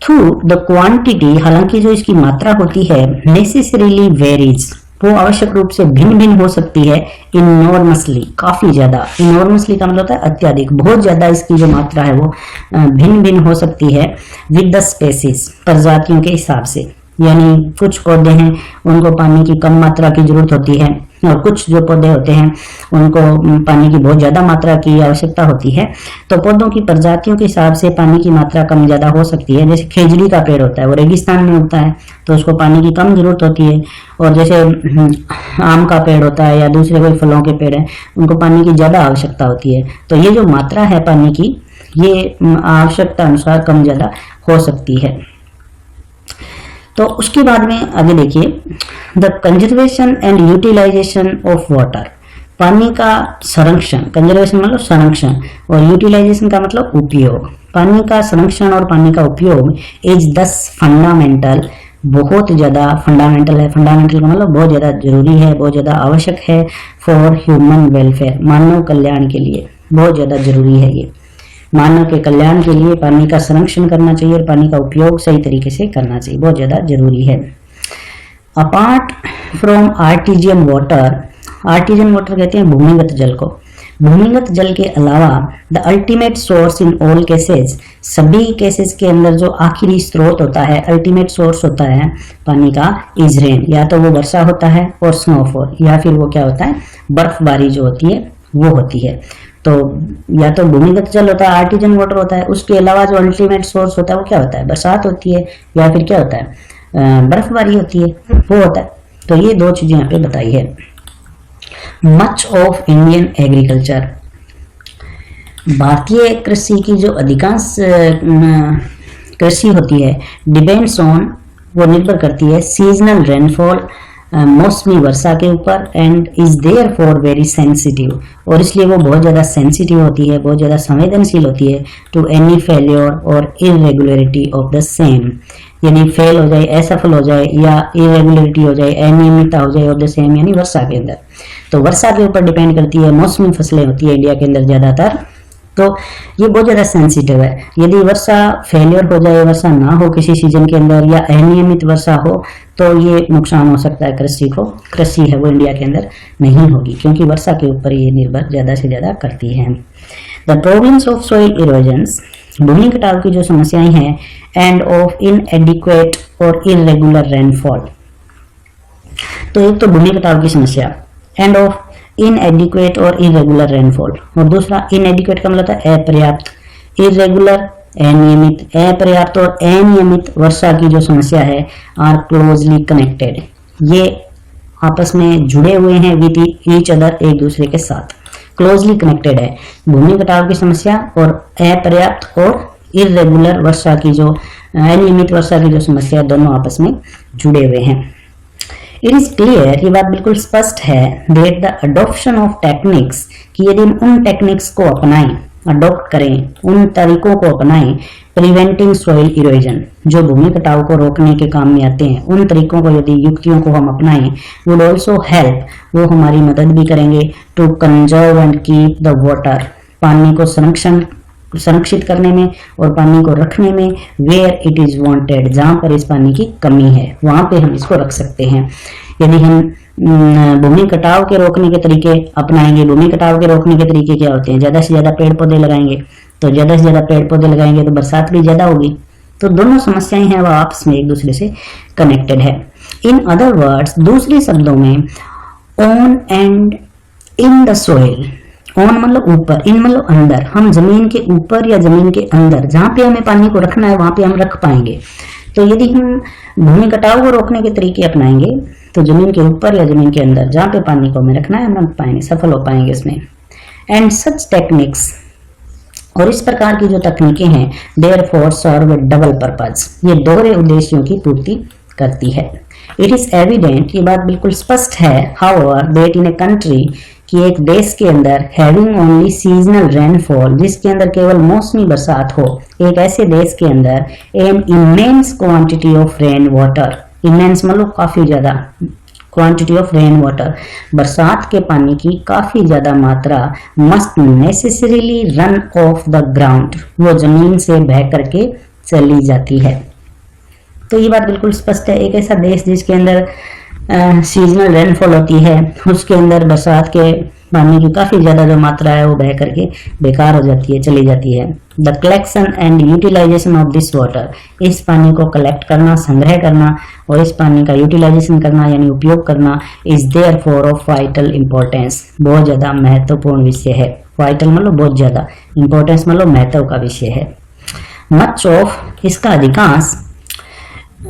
थ्रू द क्वांटिटी, हालांकि जो इसकी मात्रा होती है, नेसेसरीली वेरीज, वो आवश्यक रूप से भिन्न भिन्न हो सकती है। इनॉर्मसली, काफी ज्यादा, इनॉर्मसली का मतलब होता है अत्यधिक, बहुत ज्यादा इसकी जो मात्रा है वो भिन्न भिन्न हो सकती है। विद द स्पेसीज, प्रजातियों के हिसाब से, यानी कुछ पौधे हैं उनको पानी की कम मात्रा की जरूरत होती है, और कुछ जो पौधे होते हैं उनको पानी की बहुत ज्यादा मात्रा की आवश्यकता होती है। तो पौधों की प्रजातियों के हिसाब से पानी की मात्रा कम ज्यादा हो सकती है। जैसे खेजड़ी का पेड़ होता है, वो रेगिस्तान में उगता है तो उसको पानी की कम जरूरत होती है, और जैसे आम का पेड़ होता है या दूसरे कोई फलों के पेड़ हैं, उनको पानी की ज्यादा आवश्यकता होती है। तो ये जो मात्रा है पानी की, ये आवश्यकता अनुसार कम ज्यादा हो सकती है। तो उसके बाद में आगे देखिए, the conservation and utilisation of water, पानी का संरक्षण, कंजर्वेशन मतलब संरक्षण और यूटिलाइजेशन का मतलब उपयोग। पानी का संरक्षण और पानी का उपयोग इज दस फंडामेंटल, बहुत ज्यादा फंडामेंटल है, फंडामेंटल का मतलब बहुत ज्यादा जरूरी है, बहुत ज्यादा आवश्यक है फॉर ह्यूमन वेलफेयर, मानव कल्याण के लिए बहुत ज्यादा जरूरी है। ये मानव के कल्याण के लिए पानी का संरक्षण करना चाहिए और पानी का उपयोग सही तरीके से करना चाहिए, बहुत ज्यादा जरूरी है। Apart from artesian water, artesian water कहते हैं भूमिगत जल को, भूमिगत जल के अलावा the ultimate source in all cases, सभी केसेस के अंदर जो आखिरी स्रोत होता है, अल्टीमेट सोर्स होता है पानी का, इज रेन, या तो वो वर्षा होता है और स्नोफॉल, या फिर वो क्या होता है, बर्फबारी जो होती है वो होती है। तो या तो भूमिगत जल होता है, आर्टिजन वाटर होता है, उसके अलावा जो अल्टीमेट सोर्स होता है वो क्या होता है, बरसात होती है, या फिर क्या होता है, बर्फबारी होती है, वो होता है। तो ये दो चीजें यहाँ पे बताई है। मच ऑफ इंडियन एग्रीकल्चर, भारतीय कृषि की जो अधिकांश कृषि होती है, डिपेंड्स ऑन, वो निर्भर करती है सीजनल रेनफॉल, मौसमी वर्षा के ऊपर, and is therefore very sensitive, और इसलिए वो बहुत ज़्यादा सेंसिटिव होती है, बहुत ज़्यादा संवेदनशील होती है टू एनी फेल्योर और इरेगुलरिटी ऑफ द सेम, यानी फेल हो जाए, असफल हो जाए, या इरेगुलरिटी हो जाए, अनियमितता हो जाए ऑफ द सेम, यानी वर्षा के अंदर। तो वर्षा के ऊपर डिपेंड करती है, मौसमी फसलें होती है इंडिया के अंदर ज़्यादातर, तो ये बहुत ज़्यादा सेंसिटिव है। यदि वर्षा फेलियर हो जाए, वर्षा ना हो किसी सीजन के अंदर, या अनियमित वर्षा हो, तो ये नुकसान हो सकता है कृषि को, कृषि है वो इंडिया के अंदर नहीं होगी, क्योंकि वर्षा के ऊपर ये निर्भर ज़्यादा से ज़्यादा करती है। The problems of soil erosions, भूमि कटाव की जो समस्याएं हैं, एंड ऑफ इनएडिक्वेट और इरेगुलर रेनफॉल। तो एक तो भूमि कटाव की समस्या, एंड ऑफ इनएडिक्वेट और इरेगुलर रेनफॉल, और दूसरा इनएडिक्वेट का मतलब है अपर्याप्त, इरेगुलर अनियमित, अपर्याप्त और अनियमित वर्षा की जो समस्या है आर क्लोजली कनेक्टेड, ये आपस में जुड़े हुए हैं विद ईच अदर, एक दूसरे के साथ क्लोजली कनेक्टेड है। भूमि कटाव की समस्या और अपर्याप्त और इरेगुलर वर्षा की जो अनियमित वर्षा की जो समस्या, दोनों आपस में जुड़े हुए हैं। इट इज क्लियर, ये बात बिल्कुल स्पष्ट है, that the adoption of techniques, कि यदि हम उन टेक्निक्स को अपनाएं, अडॉप्ट करें, उन तरीकों को अपनाएं, प्रिवेंटिंग सॉइल इरोजन, जो भूमि कटाव को रोकने के काम में आते हैं, उन तरीकों को यदि युक्तियों को हम अपनाएं, वुड ऑल्सो हेल्प, वो हमारी मदद भी करेंगे, to conserve and keep the water, पानी को संरक्षित करने में और पानी को रखने में, वेयर इट इज वांटेड, जहां पर इस पानी की कमी है वहां पे हम इसको रख सकते हैं। यदि हम भूमि कटाव के रोकने के तरीके अपनाएंगे, भूमि कटाव के रोकने के तरीके क्या होते हैं, ज्यादा से ज्यादा पेड़ पौधे लगाएंगे, तो ज्यादा से ज्यादा पेड़ पौधे लगाएंगे तो बरसात भी ज्यादा होगी। तो दोनों समस्याएं हैं वह आपस में एक दूसरे से कनेक्टेड है। इन अदर वर्ड्स, दूसरे शब्दों में, on and in the soil, on मतलब ऊपर, इन मतलब अंदर, हम जमीन के ऊपर या जमीन के अंदर जहां पे हमें पानी को रखना है वहां पे हम रख पाएंगे। तो यदि हम भूमि कटाव को रोकने के तरीके अपनाएंगे तो जमीन के ऊपर या जमीन के अंदर जहां पे पानी को हमें रखना है हम रख पाएंगे, सफल हो पाएंगे इसमें। एंड सच टेक्निक्स, और इस प्रकार की जो तकनीकें हैं, देयरफॉर सर्व डबल पर्पज, ये दोहरे उद्देश्यों की पूर्ति करती है। इट इज एविडेंट, ये बात बिल्कुल स्पष्ट है, however that in a country, कि एक देश के अंदर, हैविंग ओनली सीजनल रेनफॉल, जिसके अंदर केवल मौसमी बरसात हो, एक ऐसे देश के अंदर an immense quantity of rain water, immense मतलब काफी ज्यादा, क्वांटिटी ऑफ रेन वाटर, बरसात के पानी की काफी ज्यादा मात्रा, must necessarily run of the ground, वो जमीन से बह करके चली जाती है। तो ये बात बिल्कुल स्पष्ट है, एक ऐसा देश जिसके अंदर सीजनल रेनफॉल होती है, उसके अंदर बरसात के पानी की काफी ज्यादा जो मात्रा है वो बह करके बेकार हो जाती है, चली जाती है। The collection and utilisation of this water, इस पानी को कलेक्ट करना, संग्रह करना और इस पानी का यूटिलाइजेशन करना यानी उपयोग करना, is therefore of vital importance, बहुत ज्यादा महत्वपूर्ण विषय है। वाइटल मतलब बहुत ज्यादा, इंपॉर्टेंस मतलब महत्व का विषय है। मच ऑफ, इसका अधिकांश,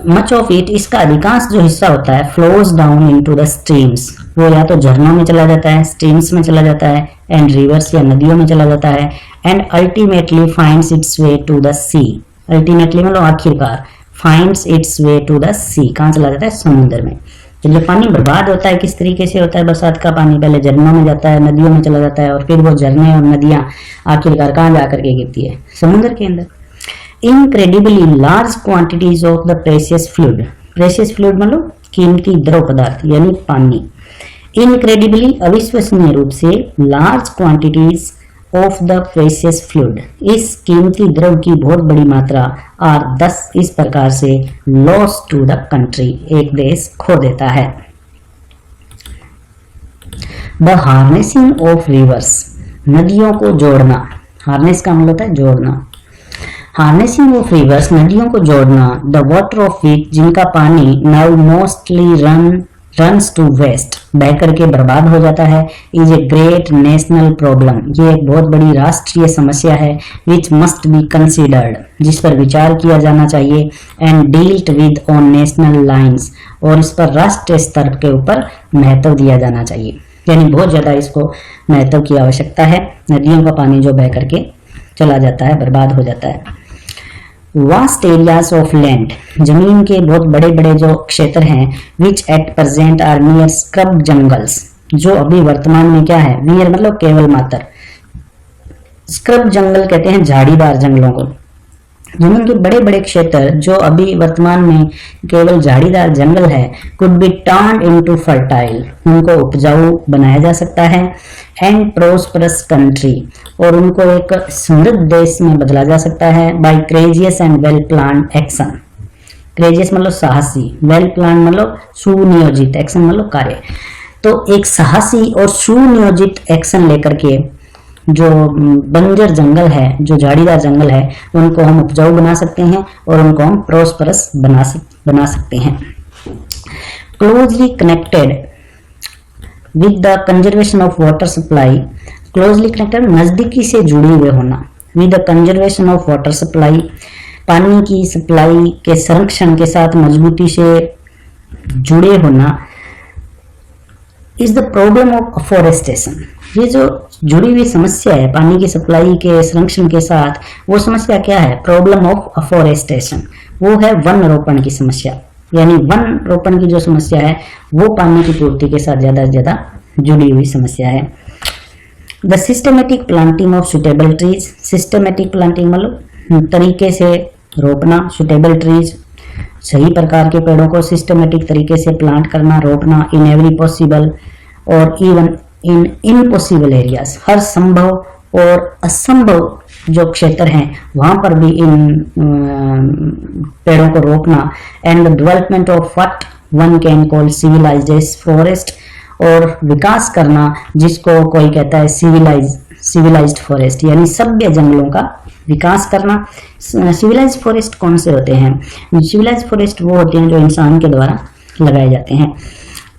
मच ऑफ इट, इसका अधिकांश जो हिस्सा होता है, flows down into the streams, वो या तो झरनों में चला जाता है, स्ट्रीम्स में चला जाता है, एंड रिवर्स या नदियों में चला जाता है, and ultimately finds its way to the sea, ultimately मतलब आखिरकार, finds its way to the sea, कहाँ चला जाता है, समुद्र में। तो जो पानी बर्बाद होता है किस तरीके से होता है, बरसात का पानी पहले झरनों में जाता है, नदियों में चला जाता है, और फिर वो झरने और नदियां आखिरकार कहाँ जाकर के गिरती है, समुद्र के अंदर। Incredibly large quantities of the precious fluid, precious fluid मतलब कीमती द्रव पदार्थ यानी पानी, इनक्रेडिबली अविश्वसनीय रूप से, large quantities of the precious fluid, इस कीमती द्रव की बहुत बड़ी मात्रा, आर 10 इस प्रकार से लॉस टू द कंट्री, एक देश खो देता है। द हार्नेसिंग ऑफ रिवर्स, नदियों को जोड़ना, हार्नेस का मतलब होता है जोड़ना, हार्नेसिंग ऑफ रिवर्स, नदियों को जोड़ना, द वाटर ऑफ विच, जिनका पानी now mostly runs to waste, बह करके बर्बाद हो जाता है, is a great national problem, ये एक बहुत बड़ी राष्ट्रीय समस्या है, विच मस्ट बी कंसिडर्ड, जिस पर विचार किया जाना चाहिए, and dealt with on national lines, और इस पर राष्ट्रीय स्तर के ऊपर महत्व दिया जाना चाहिए, यानी बहुत ज्यादा इसको महत्व की आवश्यकता है। नदियों का पानी जो बह करके चला जाता है, बर्बाद हो जाता है। वास्ट एरियाज ऑफ लैंड, जमीन के बहुत बड़े बड़े जो क्षेत्र हैं, which at present are near scrub jungles, जो अभी वर्तमान में क्या है, नियर मतलब केवल मात्र, स्क्रब जंगल कहते हैं झाड़ीदार जंगलों को, जमीन के बड़े बड़े क्षेत्र जो अभी वर्तमान में केवल झाड़ीदार जंगल है, could be turned into fertile, उनको उपजाऊ बनाया जा सकता है, एंड प्रोस्परस कंट्री, और उनको एक समृद्ध देश में बदला जा सकता है, by courageous and well plan action, courageous मतलब साहसी, वेल प्लान मतलब सुनियोजित, एक्शन मतलब कार्य, तो एक साहसी और सुनियोजित एक्शन लेकर के जो बंजर जंगल है, जो झाड़ीदार जंगल है, उनको हम उपजाऊ बना सकते हैं और उनको हम प्रॉस्परस बना सकते हैं। Closely connected with the conservation of water supply, closely connected नजदीकी से जुड़े हुए होना, with the conservation of water supply, पानी की सप्लाई के संरक्षण के साथ मजबूती से जुड़े होना, is the problem of afforestation. ये जो जुड़ी हुई समस्या है पानी की सप्लाई के संरक्षण के साथ, वो समस्या क्या है? प्रॉब्लम ऑफ अफॉरेस्टेशन, वो है वन रोपण की समस्या। यानी वन रोपण की जो समस्या है वो पानी की पूर्ति के साथ ज्यादा से ज्यादा जुड़ी हुई समस्या है। The systematic planting of suitable trees, systematic planting मतलब तरीके से रोपना, सुटेबल ट्रीज सही प्रकार के पेड़ों को सिस्टमेटिक तरीके से प्लांट करना, रोपना, इन एवरी पॉसिबल और इवन इन इम्पॉसिबल एरियाज, हर संभव और असंभव जो क्षेत्र हैं वहां पर भी इन पेड़ों को रोपना। And the development of what one can call civilised forest, और विकास करना जिसको कोई कहता है सिविलाइज्ड फॉरेस्ट, यानी सभ्य जंगलों का विकास करना। सिविलाइज्ड फॉरेस्ट कौन से होते हैं? सिविलाइज्ड फॉरेस्ट वो होते हैं जो इंसान के द्वारा लगाए जाते हैं।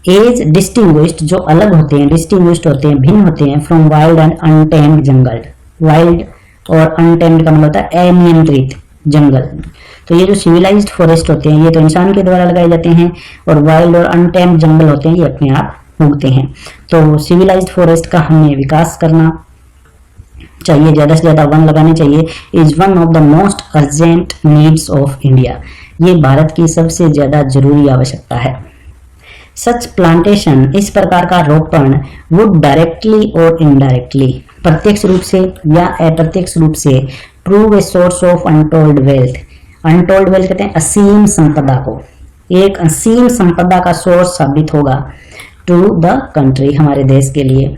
एज डिस्टिंग्विश्ड, जो अलग होते हैं, डिस्टिंग्विश्ड होते हैं, भिन्न होते हैं from wild and untamed jungle. Wild और अनटेम्ड का मतलब होता है अनियंत्रित जंगल। तो ये जो सिविलाइज्ड फॉरेस्ट होते हैं ये तो इंसान के द्वारा लगाए जाते हैं, और वाइल्ड और अनटेम्ड जंगल होते हैं ये अपने आप उगते हैं। तो सिविलाइज्ड फॉरेस्ट का हमें विकास करना चाहिए, ज्यादा से ज्यादा वन लगाने चाहिए। Is one of the most urgent needs of India, ये भारत की सबसे ज्यादा जरूरी आवश्यकता है। सच प्लांटेशन, इस प्रकार का रोपण, वुड डायरेक्टली और इनडायरेक्टली, प्रत्यक्ष रूप से या अप्रत्यक्ष रूप से, prove a source of untold wealth. Untold wealth कहते हैं असीम संपदा को, एक असीम संपदा का सोर्स साबित होगा टू द कंट्री, हमारे देश के लिए।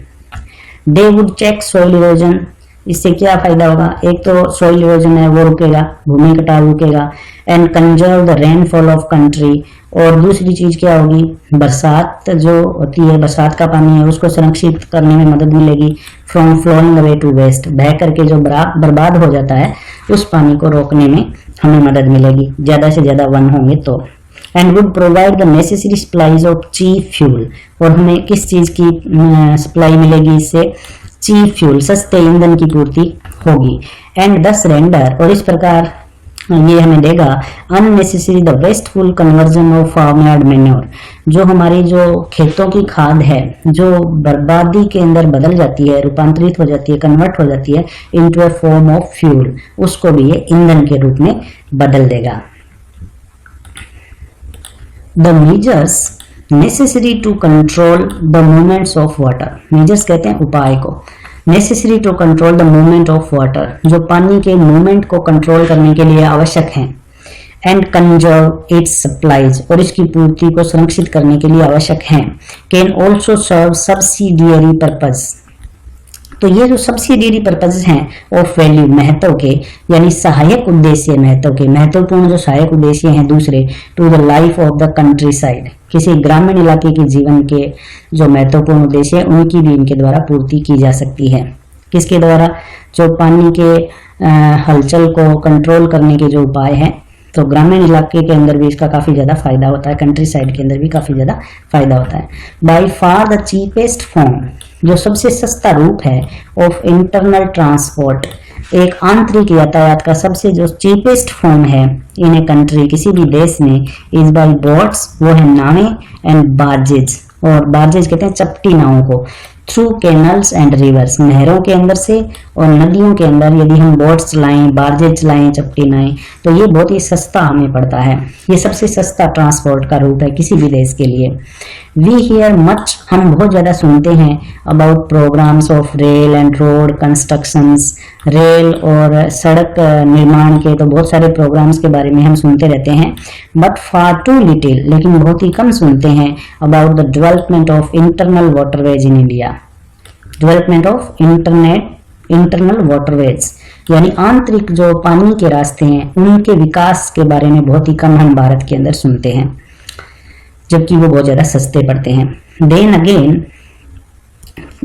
They would check soil erosion, इससे क्या फायदा होगा? एक तो सॉइल इरोजन है वो रुकेगा, भूमि कटाव रुकेगा। And conserve the rainfall of country, और दूसरी चीज क्या होगी? बरसात जो होती है, बरसात का पानी है उसको संरक्षित करने में मदद मिलेगी। From flowing away to waste, बह करके जो बर्बाद हो जाता है उस पानी को रोकने में हमें मदद मिलेगी ज्यादा से ज्यादा वन होंगे तो। And would provide the necessary supplies of cheap fuel, और हमें किस चीज की सप्लाई मिलेगी इससे? चीप फ्यूल, सस्ते ईंधन की पूर्ति होगी। एंड दस रेंडर, और इस प्रकार ये हमें देगा unnecessary the wasteful conversion of farmyard manure, जो हमारी जो खेतों की खाद है जो बर्बादी के अंदर बदल जाती है, रूपांतरित हो जाती है, कन्वर्ट हो जाती है into a form of fuel, उसको भी ये ईंधन के रूप में बदल देगा। The measures necessary to control the movements of water, measures कहते हैं उपाय को, necessary to control the movement of water, जो पानी के मूवमेंट को कंट्रोल करने के लिए आवश्यक हैं। एंड कंजर्व इट्स सप्लाईज, और इसकी पूर्ति को संरक्षित करने के लिए आवश्यक हैं। Can also serve subsidiary purpose, तो ये जो सब्सिडियरी पर्पज हैं ऑफ वैल्यू, महत्व के, यानी सहायक उद्देश्य, महत्व के, महत्वपूर्ण जो सहायक उद्देश्य हैं दूसरे, to the life of the countryside, किसी ग्रामीण इलाके के जीवन के जो महत्वपूर्ण उद्देश्य है उनकी भी इनके द्वारा पूर्ति की जा सकती है। किसके द्वारा? जो पानी के हलचल को कंट्रोल करने के जो उपाय हैं, तो ग्रामीण इलाके के अंदर भी इसका काफी ज्यादा फायदा होता है, कंट्री साइड के अंदर भी काफी ज्यादा फायदा होता है। By far the cheapest form, जो सबसे सस्ता रूप है ऑफ इंटरनल ट्रांसपोर्ट, एक आंतरिक यातायात का सबसे जो चीपेस्ट फॉर्म है इन ए कंट्री, किसी भी देश में, इज बाय बोट्स, वो है नावें, एंड बार्जेज, और बार्जेज कहते हैं चपटी नावों को, थ्रू कैनल्स एंड रिवर्स, नहरों के अंदर से और नदियों के अंदर यदि हम बोट्स चलाएं, बार्जेज चलाएं, चपटी नाएं, तो ये बहुत ही सस्ता हमें पड़ता है। ये सबसे सस्ता ट्रांसपोर्ट का रूप है किसी भी देश के लिए। वी हियर मच, हम बहुत ज़्यादा सुनते हैं about programmes of rail and road constructions, rail और सड़क निर्माण के तो बहुत सारे प्रोग्राम्स के बारे में हम सुनते रहते हैं। बट फार टू लिटिल, लेकिन बहुत ही कम सुनते हैं about the development of internal waterways in India, development of internal waterways, यानी आंतरिक जो पानी के रास्ते हैं उनके विकास के बारे में बहुत ही कम हम भारत के अंदर सुनते हैं, जबकि वो बहुत ज़्यादा सस्ते पड़ते हैं। देन अगेन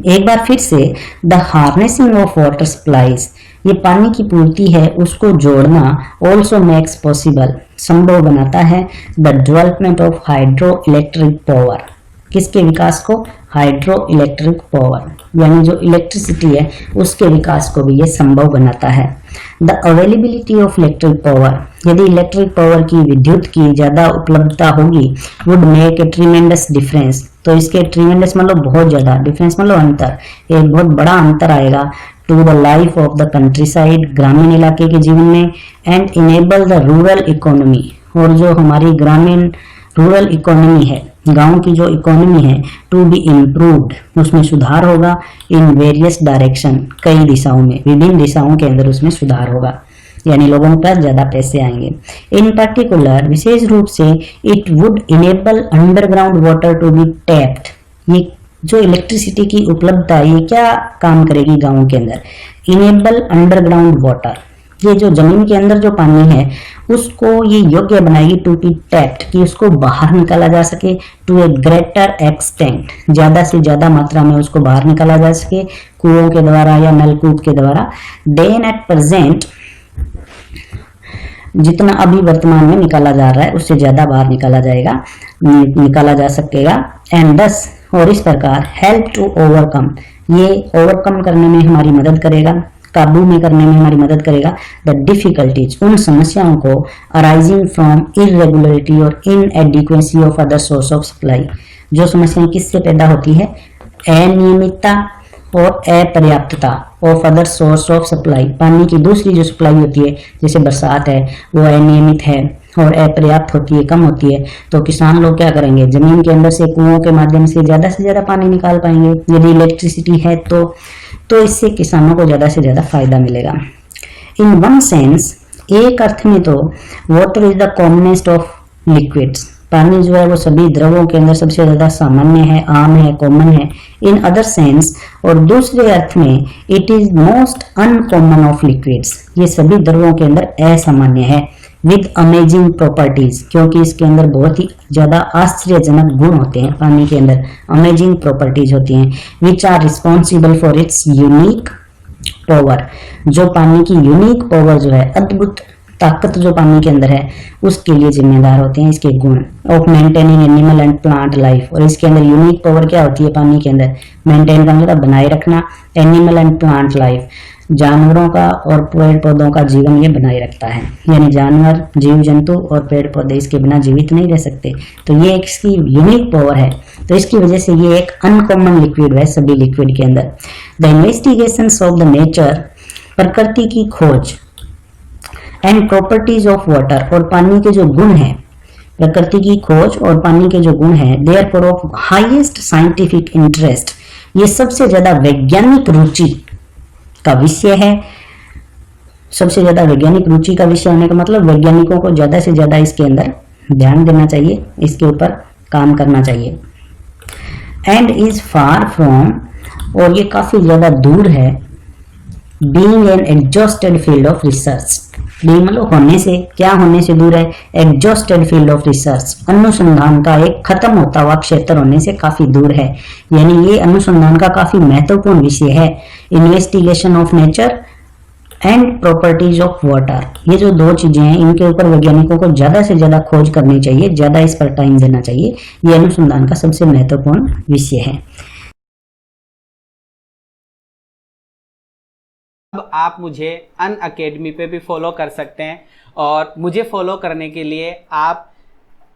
एक बार फिर से the harnessing of water supplies, ये पानी की पूर्ति है उसको जोड़ना, ऑल्सो मेक्स पॉसिबल, संभव बनाता है, the development of hydro electric power, किसके विकास को, हाइड्रो इलेक्ट्रिक पावर, यानी जो इलेक्ट्रिसिटी है उसके विकास को भी ये संभव बनाता है। The availability of electric power, यदि इलेक्ट्रिक पावर की, विद्युत की ज़्यादा उपलब्धता होगी, would make a tremendous difference, तो इसके ट्रीमेंडस मतलब बहुत ज़्यादा, डिफरेंस मतलब अंतर, एक बहुत बड़ा अंतर आएगा to the life of the countryside, ग्रामीण इलाके के जीवन में, and enable the rural economy, और जो हमारी ग्रामीण रूरल इकोनॉमी है, गांव की जो इकोनॉमी है, टू बी इम्प्रूव्ड, उसमें सुधार होगा, इन वेरियस डायरेक्शन, कई दिशाओं में, विभिन्न दिशाओं के अंदर उसमें सुधार होगा, यानी लोगों के पास ज़्यादा पैसे आएंगे। इन पर्टिकुलर, विशेष रूप से, it would enable underground water to be tapped, ये जो इलेक्ट्रिसिटी की उपलब्धता है ये क्या काम करेगी गाँव के अंदर, इनेबल अंडरग्राउंड वाटर, ये जो जमीन के अंदर जो पानी है उसको ये योग्य बनाएगी टू बी टैप्ड, कि उसको बाहर निकाला जा सके, टू ए ग्रेटर एक्सटेंट, ज़्यादा से ज़्यादा मात्रा में उसको बाहर निकाला जा सके कुओं के द्वारा या नलकूप के द्वारा, देन एट प्रेजेंट, जितना अभी वर्तमान में निकाला जा रहा है उससे ज़्यादा बाहर निकाला जाएगा, निकाला जा सकेगा, एंड दस, और इस प्रकार हेल्प टू ओवरकम, ये ओवरकम करने में हमारी मदद करेगा, काबू में करने में हमारी मदद करेगा, द डिफिकल्टीज, उन समस्याओं को, अराइजिंग फ्रॉम इरेगुलरिटी और inadequacy of other source of supply, जो समस्याएं किससे पैदा होती है, अनियमितता और अपर्याप्तता of other source of supply, पानी की दूसरी जो सप्लाई होती है जैसे बरसात है वो अनियमित है और अपर्याप्त होती है, कम होती है, तो किसान लोग क्या करेंगे, जमीन के अंदर से कुओं के माध्यम से ज़्यादा से ज़्यादा पानी निकाल पाएंगे, यदि इलेक्ट्रिसिटी है तो इससे किसानों को ज़्यादा से ज़्यादा फायदा मिलेगा। इन वन सेंस, एक अर्थ में तो water is the commonest of liquids, पानी जो है वो सभी द्रवों के अंदर सबसे ज़्यादा सामान्य है, आम है, कॉमन है। इन अदर सेंस, और दूसरे अर्थ में, it is most uncommon of liquids, ये सभी द्रवों के अंदर असामान्य है, विद अमेजिंग प्रॉपर्टीज, क्योंकि इसके अंदर बहुत ही ज़्यादा आश्चर्यजनक गुण होते हैं, पानी के अंदर अमेजिंग प्रॉपर्टीज होती हैं, which are responsible for its unique power, जो पानी की यूनिक पावर जो है, अद्भुत ताकत जो पानी के अंदर है उसके लिए जिम्मेदार होते हैं इसके गुण, of maintaining animal and plant life, और इसके अंदर यूनिक पावर क्या होती है पानी के अंदर, मेंटेन का मतलब बनाए रखना, एनिमल एंड प्लांट लाइफ, जानवरों का और पेड़ पौधों का जीवन ये बनाए रखता है, यानी जानवर, जीव जंतु और पेड़ पौधे इसके बिना जीवित नहीं रह सकते, तो ये एक इसकी यूनिक पावर है, तो इसकी वजह से ये एक अनकॉमन लिक्विड है सभी लिक्विड के अंदर। The investigations of the nature, प्रकृति की खोज, एंड प्रॉपर्टीज ऑफ वाटर, और पानी के जो गुण हैं, प्रकृति की खोज और पानी के जो गुण हैं, therefore of highest scientific interest, ये सबसे ज्यादा वैज्ञानिक रुचि का विषय है, सबसे ज्यादा वैज्ञानिक रुचि का विषय होने का मतलब वैज्ञानिकों को ज्यादा से ज्यादा इसके अंदर ध्यान देना चाहिए, इसके ऊपर काम करना चाहिए। एंड इज फार फ्रॉम, और ये काफी ज्यादा दूर है, being an exhausted field of research, being मतलब होने से, क्या होने से दूर है, एग्जॉस्टेड फील्ड ऑफ रिसर्च, अनुसंधान का एक खत्म होता हुआ क्षेत्र होने से काफी दूर है, यानी ये अनुसंधान का काफी महत्वपूर्ण विषय है। Investigation of nature and properties of water, ये जो दो चीजें हैं इनके ऊपर वैज्ञानिकों को ज्यादा से ज्यादा खोज करनी चाहिए, ज्यादा इस पर टाइम देना चाहिए, ये अनुसंधान का सबसे महत्वपूर्ण विषय है। अब आप मुझे अनअकैडमी पे भी फॉलो कर सकते हैं, और मुझे फॉलो करने के लिए आप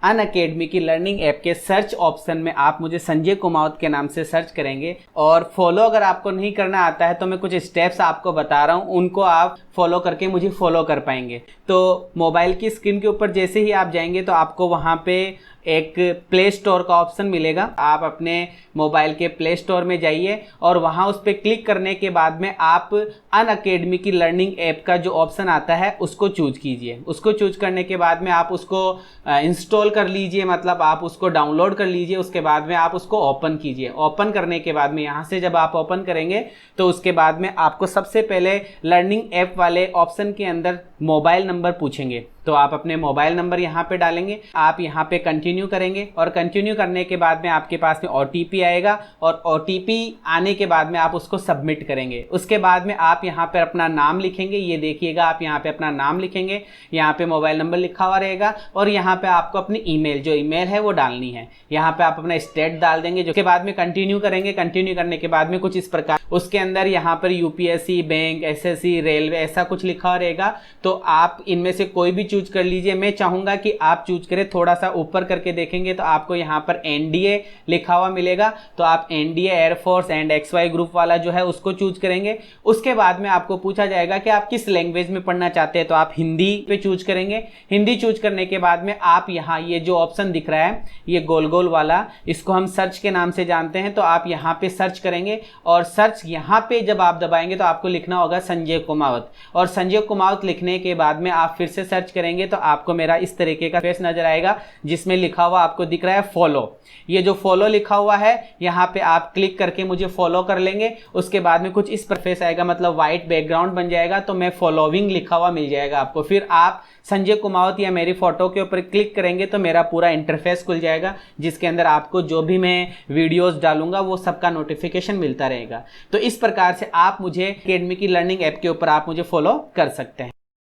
अनअकैडमी की लर्निंग ऐप के सर्च ऑप्शन में आप मुझे संजय कुमावत के नाम से सर्च करेंगे, और फॉलो अगर आपको नहीं करना आता है तो मैं कुछ स्टेप्स आपको बता रहा हूँ, उनको आप फॉलो करके मुझे फॉलो कर पाएंगे। तो मोबाइल की स्क्रीन के ऊपर जैसे ही आप जाएंगे तो आपको वहाँ पे एक प्ले स्टोर का ऑप्शन मिलेगा, आप अपने मोबाइल के प्ले स्टोर में जाइए और वहाँ उस पर क्लिक करने के बाद में आप अनअकैडमी की लर्निंग ऐप का जो ऑप्शन आता है उसको चूज कीजिए। उसको चूज करने के बाद में आप उसको इंस्टॉल कर लीजिए, मतलब आप उसको डाउनलोड कर लीजिए, उसके बाद में आप उसको ओपन कीजिए। ओपन करने के बाद में यहाँ से जब आप ओपन करेंगे तो उसके बाद में आपको सबसे पहले लर्निंग ऐप वाले ऑप्शन के अंदर मोबाइल नंबर पूछेंगे, तो आप अपने मोबाइल नंबर यहाँ पे डालेंगे, आप यहाँ पे कंटिन्यू करेंगे और कंटिन्यू करने के बाद में आपके पास में OTP आएगा और OTP आने के बाद में आप उसको सबमिट करेंगे। उसके बाद में आप यहाँ पर अपना नाम लिखेंगे, ये देखिएगा आप यहाँ पे अपना नाम लिखेंगे, यहाँ पे मोबाइल नंबर लिखा हुआ रहेगा और यहाँ पे आपको अपनी ईमेल जो ईमेल है वो डालनी है। यहाँ पे आप अपना स्टेट डाल देंगे, जो के बाद में कंटिन्यू करेंगे। कंटिन्यू करने के बाद में कुछ इस प्रकार उसके अंदर यहाँ पर UPSC, बैंक, SSC, रेलवे ऐसा कुछ लिखा हुआ रहेगा, तो आप इनमें से कोई भी चूज कर लीजिए। मैं चाहूंगा कि आप चूज करें, थोड़ा सा ऊपर करके देखेंगे तो आपको यहाँ पर NDA लिखा हुआ मिलेगा, तो आप NDA air force and XY group वाला जो है उसको चूज करेंगे। उसके बाद में आपको पूछा जाएगा कि आप किस लैंग्वेज में पढ़ना चाहते हैं, तो आप हिंदी पे चूज करेंगे। हिंदी चूज करने के बाद में आप यहाँ ये जो ऑप्शन दिख रहा है ये गोल गोल वाला, इसको हम सर्च के नाम से जानते हैं, तो आप यहाँ पे सर्च करेंगे और सर्च यहाँ पे जब आप दबाएंगे तो आपको लिखना होगा संजय कुमावत, और संजय कुमावत लिखने के बाद में आप फिर से सर्च करेंगे तो आपको मेरा इस तरीके का फेस नजर आएगा जिसमें लिखा हुआ आपको दिख रहा है फॉलो। ये जो फॉलो लिखा हुआ है यहाँ पे आप क्लिक करके मुझे फॉलो कर लेंगे। उसके बाद में कुछ इस पर फेस आएगा, मतलब व्हाइट बैकग्राउंड बन जाएगा, तो मैं फॉलोइंग लिखा हुआ मिल जाएगा आपको। फिर आप संजय कुमावत या मेरी फोटो के ऊपर क्लिक करेंगे तो मेरा पूरा इंटरफेस खुल जाएगा, जिसके अंदर आपको जो भी मैं वीडियोस डालूंगा वो सबका नोटिफिकेशन मिलता रहेगा। तो इस प्रकार से आप मुझे अकेडमी की लर्निंग ऐप के ऊपर आप मुझे फॉलो कर सकते हैं।